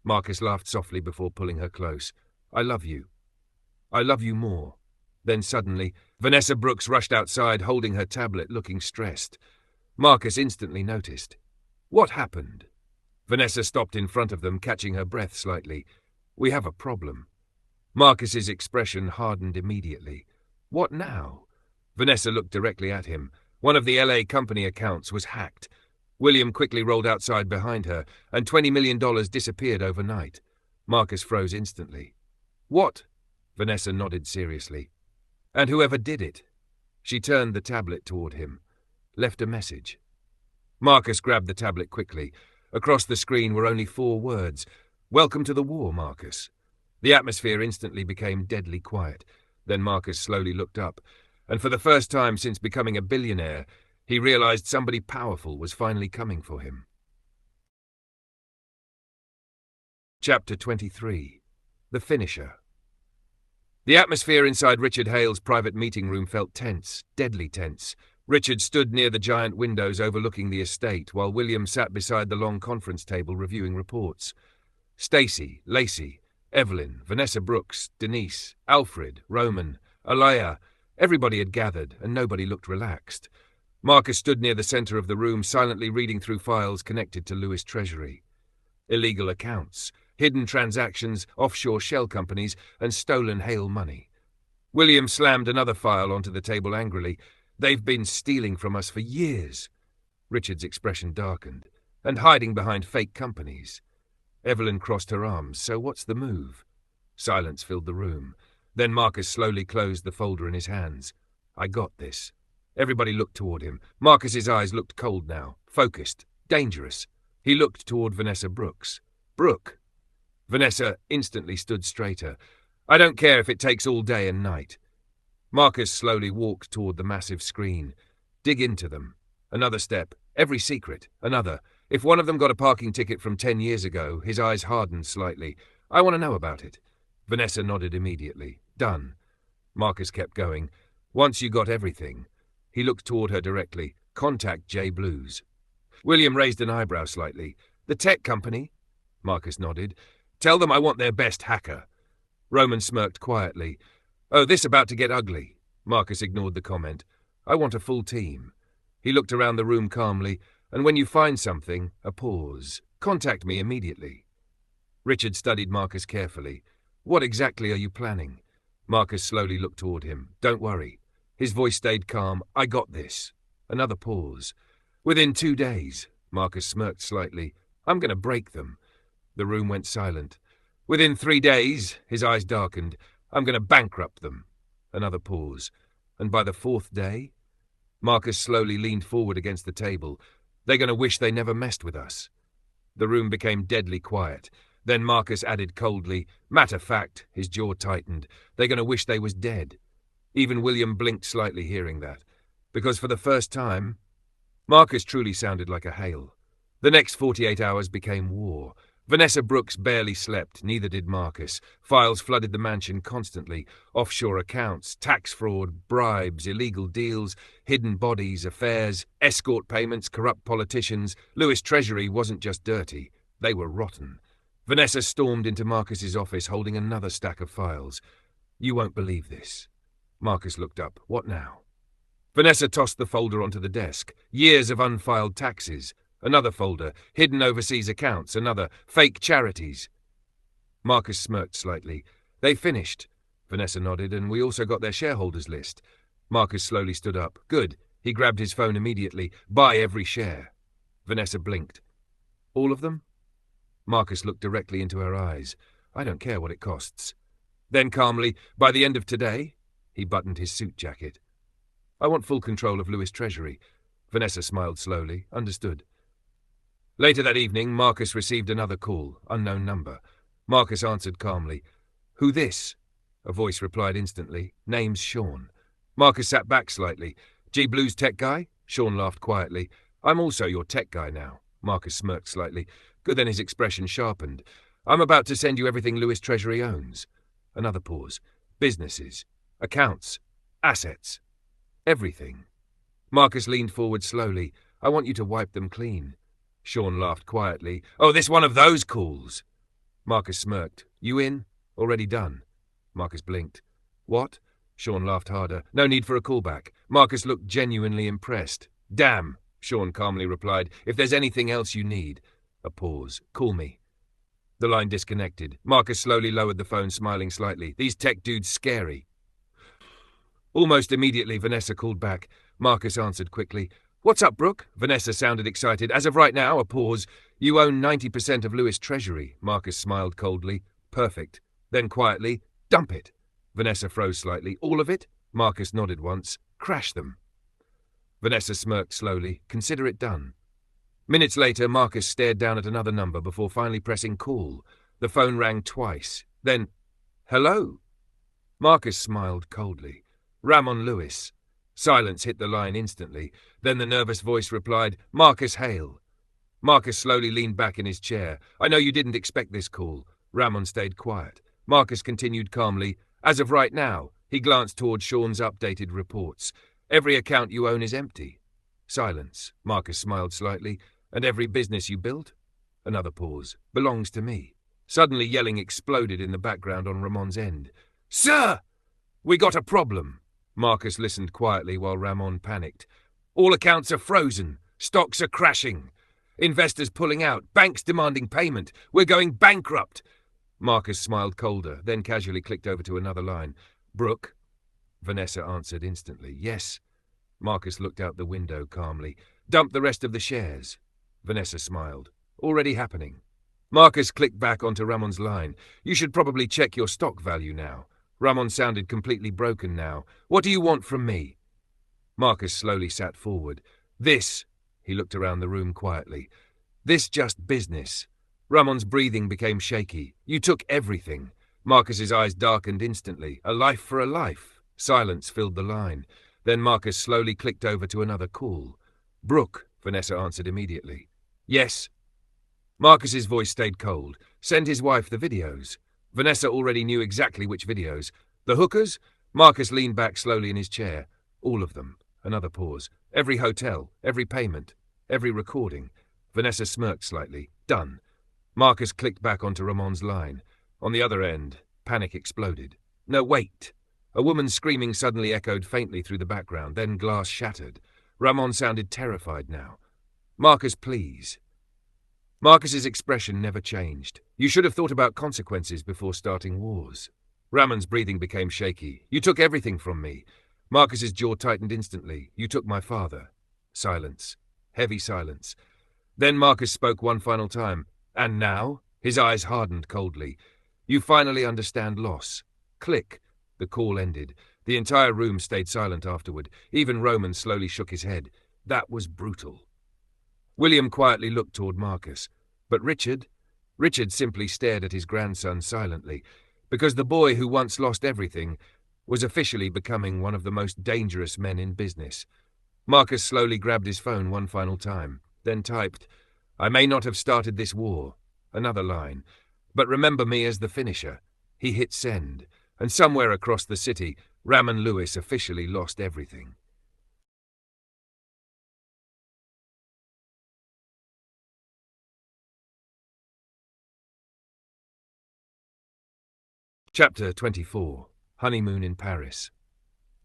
Marcus laughed softly before pulling her close. I love you. I love you more. Then suddenly, Vanessa Brooks rushed outside holding her tablet, looking stressed. Marcus instantly noticed. What happened? Vanessa stopped in front of them, catching her breath slightly. We have a problem. Marcus's expression hardened immediately. What now? Vanessa looked directly at him. One of the LA company accounts was hacked. William quickly rolled outside behind her, and $20 million disappeared overnight. Marcus froze instantly. What? Vanessa nodded seriously. And whoever did it? She turned the tablet toward him. Left a message. Marcus grabbed the tablet quickly. Across the screen were only 4 words. Welcome to the war, Marcus. The atmosphere instantly became deadly quiet. Then Marcus slowly looked up, and for the first time since becoming a billionaire, he realized somebody powerful was finally coming for him. Chapter 23. The Finisher. The atmosphere inside Richard Hale's private meeting room felt tense, deadly tense. Richard stood near the giant windows overlooking the estate, while William sat beside the long conference table reviewing reports. Stacy, Lacey, Evelyn, Vanessa Brooks, Denise, Alfred, Roman, Alaya. Everybody had gathered, and nobody looked relaxed. Marcus stood near the center of the room, silently reading through files connected to Lewis Treasury. Illegal accounts, hidden transactions, offshore shell companies, and stolen Hale money. William slammed another file onto the table angrily. They've been stealing from us for years. Richard's expression darkened. And hiding behind fake companies. Evelyn crossed her arms. So what's the move? Silence filled the room. Then Marcus slowly closed the folder in his hands. I got this. Everybody looked toward him. Marcus's eyes looked cold now, focused, dangerous. He looked toward Vanessa Brooks. Brooke. Vanessa instantly stood straighter. I don't care if it takes all day and night. Marcus slowly walked toward the massive screen. Dig into them. Another step. Every secret. Another. If one of them got a parking ticket from 10 years ago, his eyes hardened slightly. I want to know about it. Vanessa nodded immediately. Done. Marcus kept going. Once you got everything. He looked toward her directly. Contact J Blues. William raised an eyebrow slightly. The tech company? Marcus nodded. Tell them I want their best hacker. Roman smirked quietly. Oh, this about to get ugly. Marcus ignored the comment. I want a full team. He looked around the room calmly. And when you find something, a pause. Contact me immediately. Richard studied Marcus carefully. What exactly are you planning? Marcus slowly looked toward him. Don't worry. His voice stayed calm. I got this. Another pause. Within 2 days. Marcus smirked slightly. I'm going to break them. The room went silent. Within 3 days, his eyes darkened. I'm going to bankrupt them. Another pause. And by the 4th day? Marcus slowly leaned forward against the table. They're going to wish they never messed with us. The room became deadly quiet. Then Marcus added coldly, matter fact, his jaw tightened. They're going to wish they was dead. Even William blinked slightly hearing that. Because for the first time, Marcus truly sounded like a Hale. The next 48 hours became war. Vanessa Brooks barely slept, neither did Marcus. Files flooded the mansion constantly. Offshore accounts, tax fraud, bribes, illegal deals, hidden bodies, affairs, escort payments, corrupt politicians. Lewis Treasury wasn't just dirty. They were rotten. Vanessa stormed into Marcus's office holding another stack of files. You won't believe this. Marcus looked up. What now? Vanessa tossed the folder onto the desk. Years of unfiled taxes. Another folder, hidden overseas accounts, another, fake charities. Marcus smirked slightly. They finished. Vanessa nodded, and we also got their shareholders list. Marcus slowly stood up. Good. He grabbed his phone immediately. Buy every share. Vanessa blinked. All of them? Marcus looked directly into her eyes. I don't care what it costs. Then calmly, by the end of today, he buttoned his suit jacket. I want full control of Lewis Treasury. Vanessa smiled slowly. Understood. Later that evening, Marcus received another call, unknown number. Marcus answered calmly. Who this? A voice replied instantly. Name's Sean. Marcus sat back slightly. G Blues tech guy? Sean laughed quietly. I'm also your tech guy now. Marcus smirked slightly. Good, then his expression sharpened. I'm about to send you everything Lewis Treasury owns. Another pause. Businesses. Accounts. Assets. Everything. Marcus leaned forward slowly. I want you to wipe them clean. Sean laughed quietly. Oh, this one of those calls. Marcus smirked. You in? Already done. Marcus blinked. What? Sean laughed harder. No need for a callback. Marcus looked genuinely impressed. Damn, Sean calmly replied. If there's anything else you need. A pause. Call me. The line disconnected. Marcus slowly lowered the phone, smiling slightly. These tech dudes scary. Almost immediately, Vanessa called back. Marcus answered quickly. What's up, Brooke? Vanessa sounded excited. As of right now, a pause. You own 90% of Lewis Treasury. Marcus smiled coldly. Perfect. Then quietly, dump it. Vanessa froze slightly. All of it? Marcus nodded once. Crash them. Vanessa smirked slowly. Consider it done. Minutes later, Marcus stared down at another number before finally pressing call. The phone rang twice. Then, hello? Marcus smiled coldly. Ramon Lewis. Silence hit the line instantly. Then the nervous voice replied, Marcus Hale. Marcus slowly leaned back in his chair. I know you didn't expect this call. Ramon stayed quiet. Marcus continued calmly. As of right now, he glanced toward Sean's updated reports. Every account you own is empty. Silence. Marcus smiled slightly. And every business you built? Another pause. Belongs to me. Suddenly yelling exploded in the background on Ramon's end. "Sir! We got a problem!" Marcus listened quietly while Ramon panicked. "All accounts are frozen. Stocks are crashing. Investors pulling out. Banks demanding payment. We're going bankrupt." Marcus smiled colder, then casually clicked over to another line. "Brooke?" Vanessa answered instantly. "Yes." Marcus looked out the window calmly. "Dump the rest of the shares." Vanessa smiled. "Already happening." Marcus clicked back onto Ramon's line. "You should probably check your stock value now." Ramon sounded completely broken now. "What do you want from me?" Marcus slowly sat forward. "This," he looked around the room quietly, "this just business." Ramon's breathing became shaky. "You took everything." Marcus's eyes darkened instantly. "A life for a life." Silence filled the line. Then Marcus slowly clicked over to another call. "Brooke," Vanessa answered immediately. "Yes." Marcus's voice stayed cold. "Send his wife the videos." Vanessa already knew exactly which videos. "The hookers?" Marcus leaned back slowly in his chair. "All of them." Another pause. "Every hotel, every payment, every recording." Vanessa smirked slightly. "Done." Marcus clicked back onto Ramon's line. On the other end, panic exploded. "No, wait!" A woman's screaming suddenly echoed faintly through the background, then glass shattered. Ramon sounded terrified now. "Marcus, please." Marcus's expression never changed. "You should have thought about consequences before starting wars." Ramon's breathing became shaky. "You took everything from me." Marcus's jaw tightened instantly. "You took my father." Silence. Heavy silence. Then Marcus spoke one final time. "And now?" His eyes hardened coldly. "You finally understand loss." Click. The call ended. The entire room stayed silent afterward. Even Roman slowly shook his head. "That was brutal." William quietly looked toward Marcus. But Richard? Richard simply stared at his grandson silently, because the boy who once lost everything was officially becoming one of the most dangerous men in business. Marcus slowly grabbed his phone one final time, then typed, "I may not have started this war." Another line. "But remember me as the finisher." He hit send, and somewhere across the city, Ramon Lewis officially lost everything. Chapter 24. Honeymoon in Paris.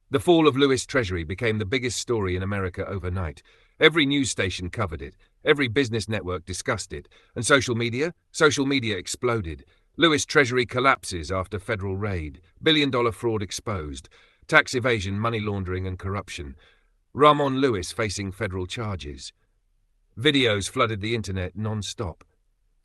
The fall of Lewis Treasury became the biggest story in America overnight. Every news station covered it, every business network discussed it, and social media exploded. Lewis Treasury collapses after federal raid, billion-dollar fraud exposed, tax evasion, money laundering and corruption. Ramon Lewis facing federal charges. Videos flooded the internet non-stop.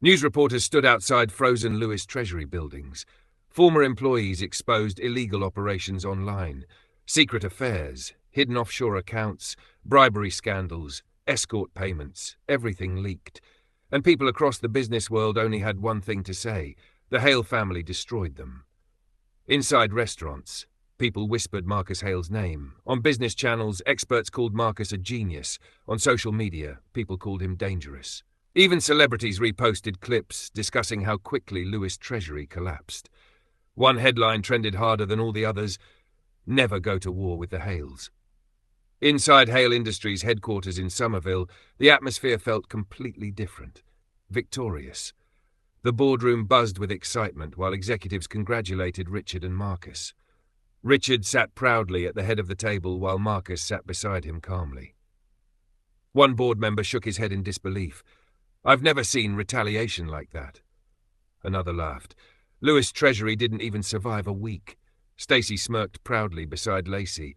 News reporters stood outside frozen Lewis Treasury buildings. Former employees exposed illegal operations online, secret affairs, hidden offshore accounts, bribery scandals, escort payments, everything leaked. And people across the business world only had one thing to say: the Hale family destroyed them. Inside restaurants, people whispered Marcus Hale's name. On business channels, experts called Marcus a genius. On social media, people called him dangerous. Even celebrities reposted clips discussing how quickly Lewis Treasury collapsed. One headline trended harder than all the others: "Never go to war with the Hales." Inside Hale Industries headquarters in Somerville, the atmosphere felt completely different. Victorious. The boardroom buzzed with excitement while executives congratulated Richard and Marcus. Richard sat proudly at the head of the table while Marcus sat beside him calmly. One board member shook his head in disbelief. "I've never seen retaliation like that." Another laughed. "Lewis Treasury didn't even survive a week." Stacy smirked proudly beside Lacey.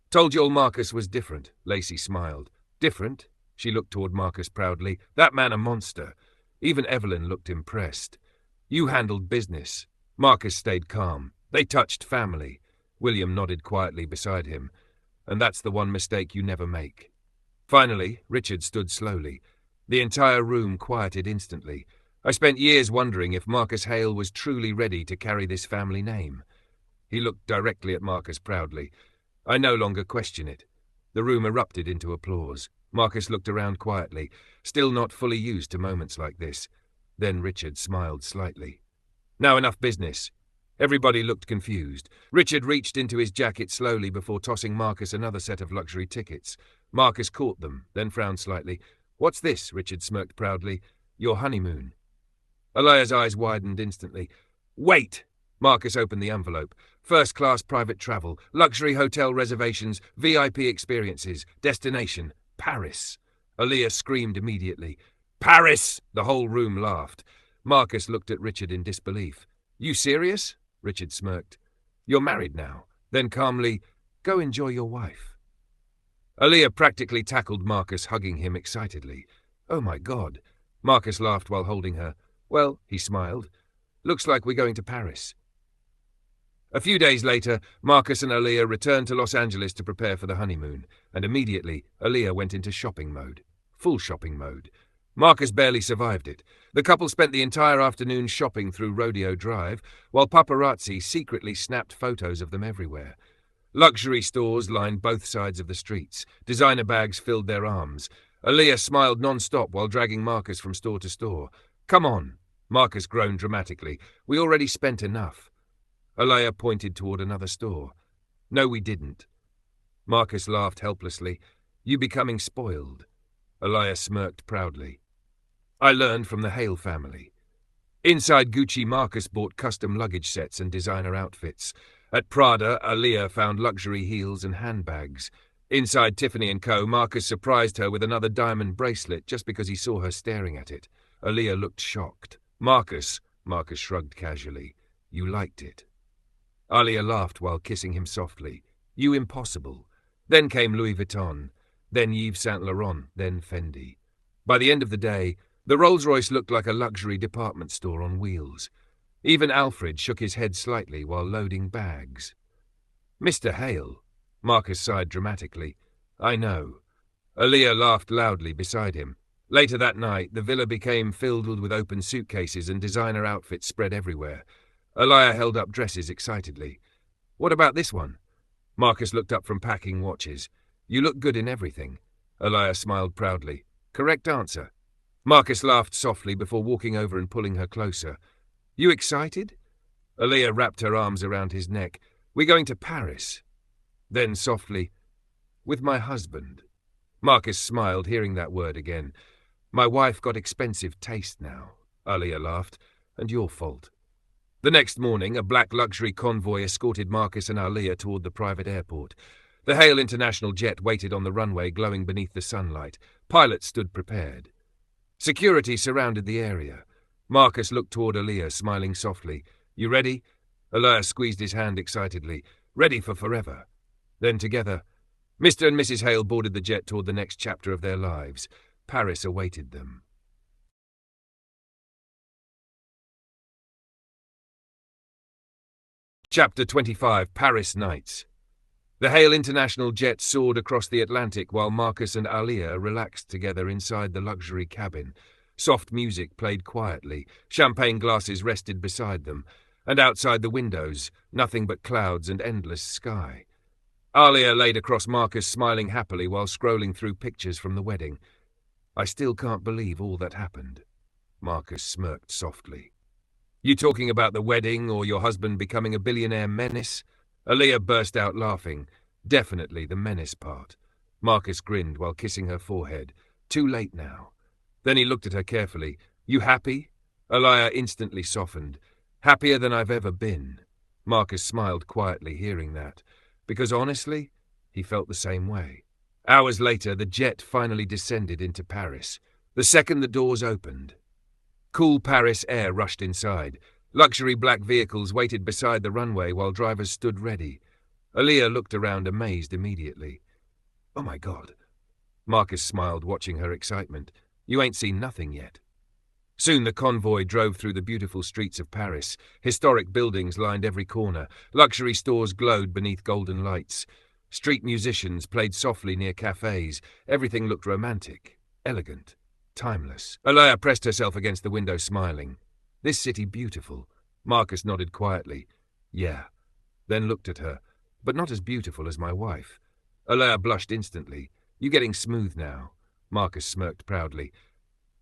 "Told you all Marcus was different." Lacey smiled. "Different?" She looked toward Marcus proudly. "That man a monster." Even Evelyn looked impressed. "You handled business." Marcus stayed calm. "They touched family." William nodded quietly beside him. "And that's the one mistake you never make." Finally, Richard stood slowly. The entire room quieted instantly. "I spent years wondering if Marcus Hale was truly ready to carry this family name." He looked directly at Marcus proudly. "I no longer question it." The room erupted into applause. Marcus looked around quietly, still not fully used to moments like this. Then Richard smiled slightly. "Now enough business." Everybody looked confused. Richard reached into his jacket slowly before tossing Marcus another set of luxury tickets. Marcus caught them, then frowned slightly. "What's this?" Richard smirked proudly. "Your honeymoon." Alaya's eyes widened instantly. Wait! Marcus opened the envelope. First-class private travel, luxury hotel reservations, VIP experiences, destination, Paris. Aliyah screamed immediately. Paris! The whole room laughed. Marcus looked at Richard in disbelief. You serious? Richard smirked. You're married now. Then calmly, go enjoy your wife. Aliyah practically tackled Marcus, hugging him excitedly. Oh my God. Marcus laughed while holding her. Well, he smiled. Looks like we're going to Paris. A few days later, Marcus and Aliyah returned to Los Angeles to prepare for the honeymoon, and immediately, Aliyah went into shopping mode. Full shopping mode. Marcus barely survived it. The couple spent the entire afternoon shopping through Rodeo Drive, while paparazzi secretly snapped photos of them everywhere. Luxury stores lined both sides of the streets. Designer bags filled their arms. Aliyah smiled non-stop while dragging Marcus from store to store. Come on. Marcus groaned dramatically. We already spent enough. Aliyah pointed toward another store. No, we didn't. Marcus laughed helplessly. You becoming spoiled. Aliyah smirked proudly. I learned from the Hale family. Inside Gucci, Marcus bought custom luggage sets and designer outfits. At Prada, Aliyah found luxury heels and handbags. Inside Tiffany & Co., Marcus surprised her with another diamond bracelet just because he saw her staring at it. Aliyah looked shocked. Marcus shrugged casually. You liked it. Aliyah laughed while kissing him softly. You impossible. Then came Louis Vuitton, then Yves Saint Laurent, then Fendi. By the end of the day, the Rolls-Royce looked like a luxury department store on wheels. Even Alfred shook his head slightly while loading bags. Mr. Hale, Marcus sighed dramatically. I know. Aliyah laughed loudly beside him. Later that night, the villa became filled with open suitcases and designer outfits spread everywhere. Aliyah held up dresses excitedly. What about this one? Marcus looked up from packing watches. You look good in everything. Aliyah smiled proudly. Correct answer. Marcus laughed softly before walking over and pulling her closer. You excited? Aliyah wrapped her arms around his neck. We're going to Paris. Then softly, with my husband. Marcus smiled, hearing that word again. My wife got expensive taste now. Aliyah laughed. And your fault. The next morning, a black luxury convoy escorted Marcus and Aliyah toward the private airport. The Hale International jet waited on the runway, glowing beneath the sunlight. Pilots stood prepared. Security surrounded the area. Marcus looked toward Aliyah, smiling softly. You ready? Aliyah squeezed his hand excitedly. Ready for forever. Then together, Mr. and Mrs. Hale boarded the jet toward the next chapter of their lives. Paris awaited them. Chapter 25, Paris Nights. The Hale International jet soared across the Atlantic while Marcus and Aliyah relaxed together inside the luxury cabin. Soft music played quietly, champagne glasses rested beside them, and outside the windows, nothing but clouds and endless sky. Aliyah laid across Marcus, smiling happily while scrolling through pictures from the wedding. I still can't believe all that happened. Marcus smirked softly. You talking about the wedding or your husband becoming a billionaire menace? Aliyah burst out laughing. Definitely the menace part. Marcus grinned while kissing her forehead. Too late now. Then he looked at her carefully. You happy? Aliyah instantly softened. Happier than I've ever been. Marcus smiled quietly, hearing that. Because honestly, he felt the same way. Hours later, the jet finally descended into Paris. The second the doors opened, cool Paris air rushed inside. Luxury black vehicles waited beside the runway while drivers stood ready. Aliyah looked around, amazed immediately. Oh my God. Marcus smiled, watching her excitement. You ain't seen nothing yet. Soon the convoy drove through the beautiful streets of Paris. Historic buildings lined every corner. Luxury stores glowed beneath golden lights. Street musicians played softly near cafes. Everything looked romantic, elegant, timeless. Aliyah pressed herself against the window, smiling. This city beautiful. Marcus nodded quietly. Yeah. Then looked at her. But not as beautiful as my wife. Aliyah blushed instantly. You getting smooth now? Marcus smirked proudly.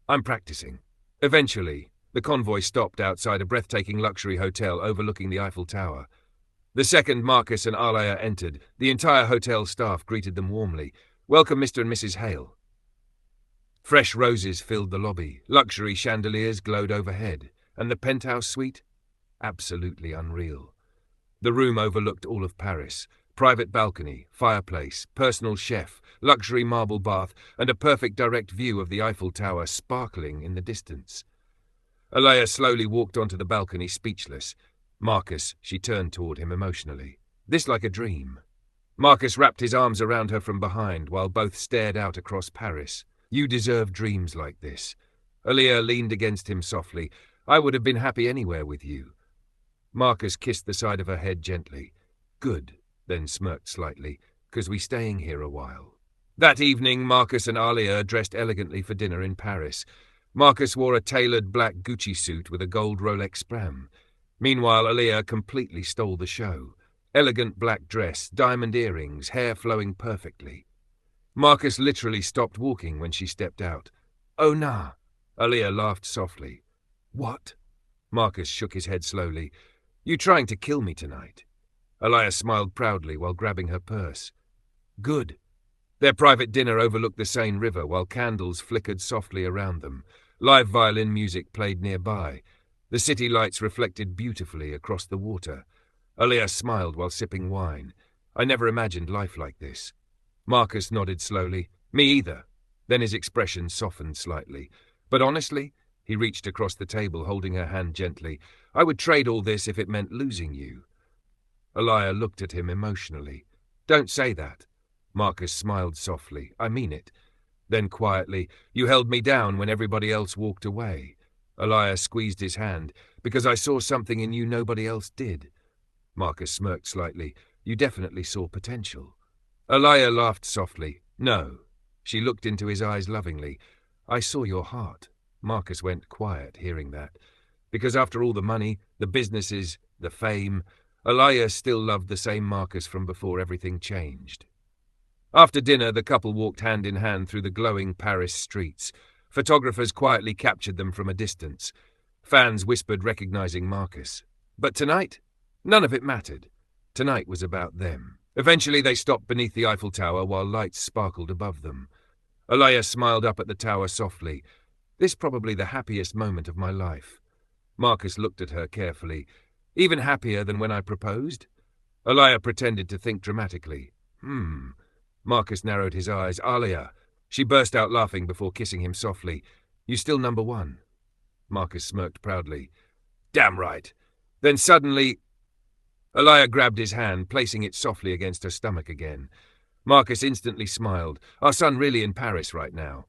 I'm practicing. Eventually, the convoy stopped outside a breathtaking luxury hotel overlooking the Eiffel Tower. The second Marcus and Aliyah entered, the entire hotel staff greeted them warmly. Welcome, Mr. and Mrs. Hale. Fresh roses filled the lobby. Luxury chandeliers glowed overhead. And the penthouse suite? Absolutely unreal. The room overlooked all of Paris. Private balcony, fireplace, personal chef, luxury marble bath, and a perfect direct view of the Eiffel Tower sparkling in the distance. Alea slowly walked onto the balcony, speechless. Marcus, she turned toward him emotionally. This like a dream. Marcus wrapped his arms around her from behind while both stared out across Paris. You deserve dreams like this. Alea leaned against him softly. I would have been happy anywhere with you. Marcus kissed the side of her head gently. Good, then smirked slightly, 'cause we staying here a while. That evening, Marcus and Alea dressed elegantly for dinner in Paris. Marcus wore a tailored black Gucci suit with a gold Rolex bram. Meanwhile, Alea completely stole the show. Elegant black dress, diamond earrings, hair flowing perfectly. Marcus literally stopped walking when she stepped out. Oh, nah. Alea laughed softly. What? Marcus shook his head slowly. You trying to kill me tonight? Alea smiled proudly while grabbing her purse. Good. Their private dinner overlooked the Seine River while candles flickered softly around them. Live violin music played nearby. The city lights reflected beautifully across the water. Alea smiled while sipping wine. I never imagined life like this. Marcus nodded slowly. Me either. Then his expression softened slightly. But honestly, he reached across the table, holding her hand gently. I would trade all this if it meant losing you. Alea looked at him emotionally. Don't say that. Marcus smiled softly. I mean it. Then quietly, you held me down when everybody else walked away. Alea squeezed his hand. Because I saw something in you nobody else did. Marcus smirked slightly. You definitely saw potential. Alea laughed softly. No. She looked into his eyes lovingly. I saw your heart. Marcus went quiet, hearing that. Because after all the money, the businesses, the fame, Alea still loved the same Marcus from before everything changed. After dinner, the couple walked hand in hand through the glowing Paris streets. Photographers quietly captured them from a distance. Fans whispered, recognizing Marcus. But tonight, none of it mattered. Tonight was about them. Eventually, they stopped beneath the Eiffel Tower while lights sparkled above them. Alea smiled up at the tower softly. This probably the happiest moment of my life. Marcus looked at her carefully. Even happier than when I proposed? Alea pretended to think dramatically. Marcus narrowed his eyes. Alea. She burst out laughing before kissing him softly. You still number one? Marcus smirked proudly. Damn right. Then suddenly... Alea grabbed his hand, placing it softly against her stomach again. Marcus instantly smiled. Our son really in Paris right now.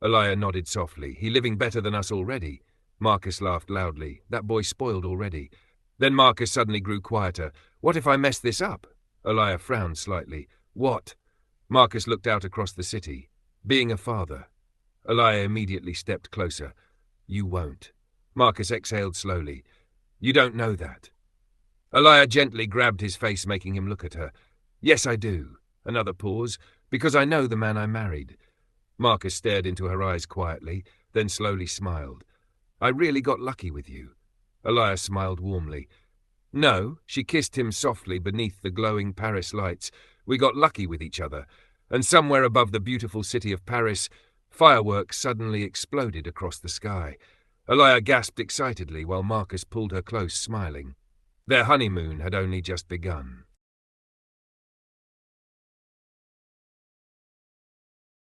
Alea nodded softly. He living better than us already. Marcus laughed loudly. That boy spoiled already. Then Marcus suddenly grew quieter. What if I mess this up? Alea frowned slightly. What? Marcus looked out across the city. Being a father. Alea immediately stepped closer. You won't. Marcus exhaled slowly. You don't know that. Alea gently grabbed his face, making him look at her. Yes, I do. Another pause. Because I know the man I married. Marcus stared into her eyes quietly, then slowly smiled. I really got lucky with you. Alea smiled warmly. No, she kissed him softly beneath the glowing Paris lights. We got lucky with each other. And somewhere above the beautiful city of Paris, fireworks suddenly exploded across the sky. Alea gasped excitedly while Marcus pulled her close, smiling. Their honeymoon had only just begun.